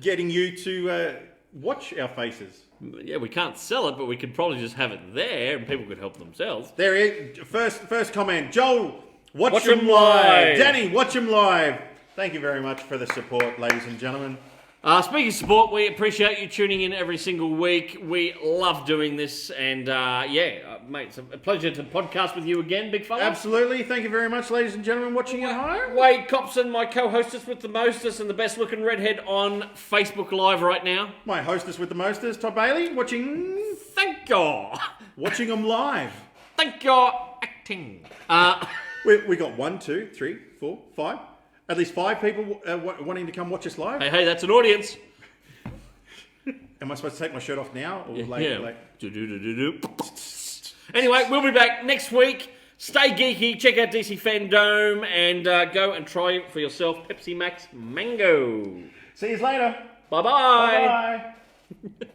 getting you to watch our faces. Yeah, we can't sell it, but we could probably just have it there and people could help themselves. There he is. First comment. Joel, watch 'em live. Danny, watch 'em live. Thank you very much for the support, ladies and gentlemen. Speaking of support, we appreciate you tuning in every single week. We love doing this, and mate, it's a pleasure to podcast with you again, big fella. Absolutely. Thank you very much, ladies and gentlemen, watching at home. Wade Copson, my co-hostess with the mostest and the best-looking redhead on Facebook Live right now. My hostess with the mostest, Todd Bailey, watching... Thank you. Watching them live. Thank you, acting. We got 1, 2, 3, 4, 5... At least 5 people wanting to come watch us live. Hey, that's an audience. Am I supposed to take my shirt off now or later? Anyway, we'll be back next week. Stay geeky. Check out DC Fandom and go and try it for yourself. Pepsi Max Mango. See you later. Bye-bye. Bye-bye.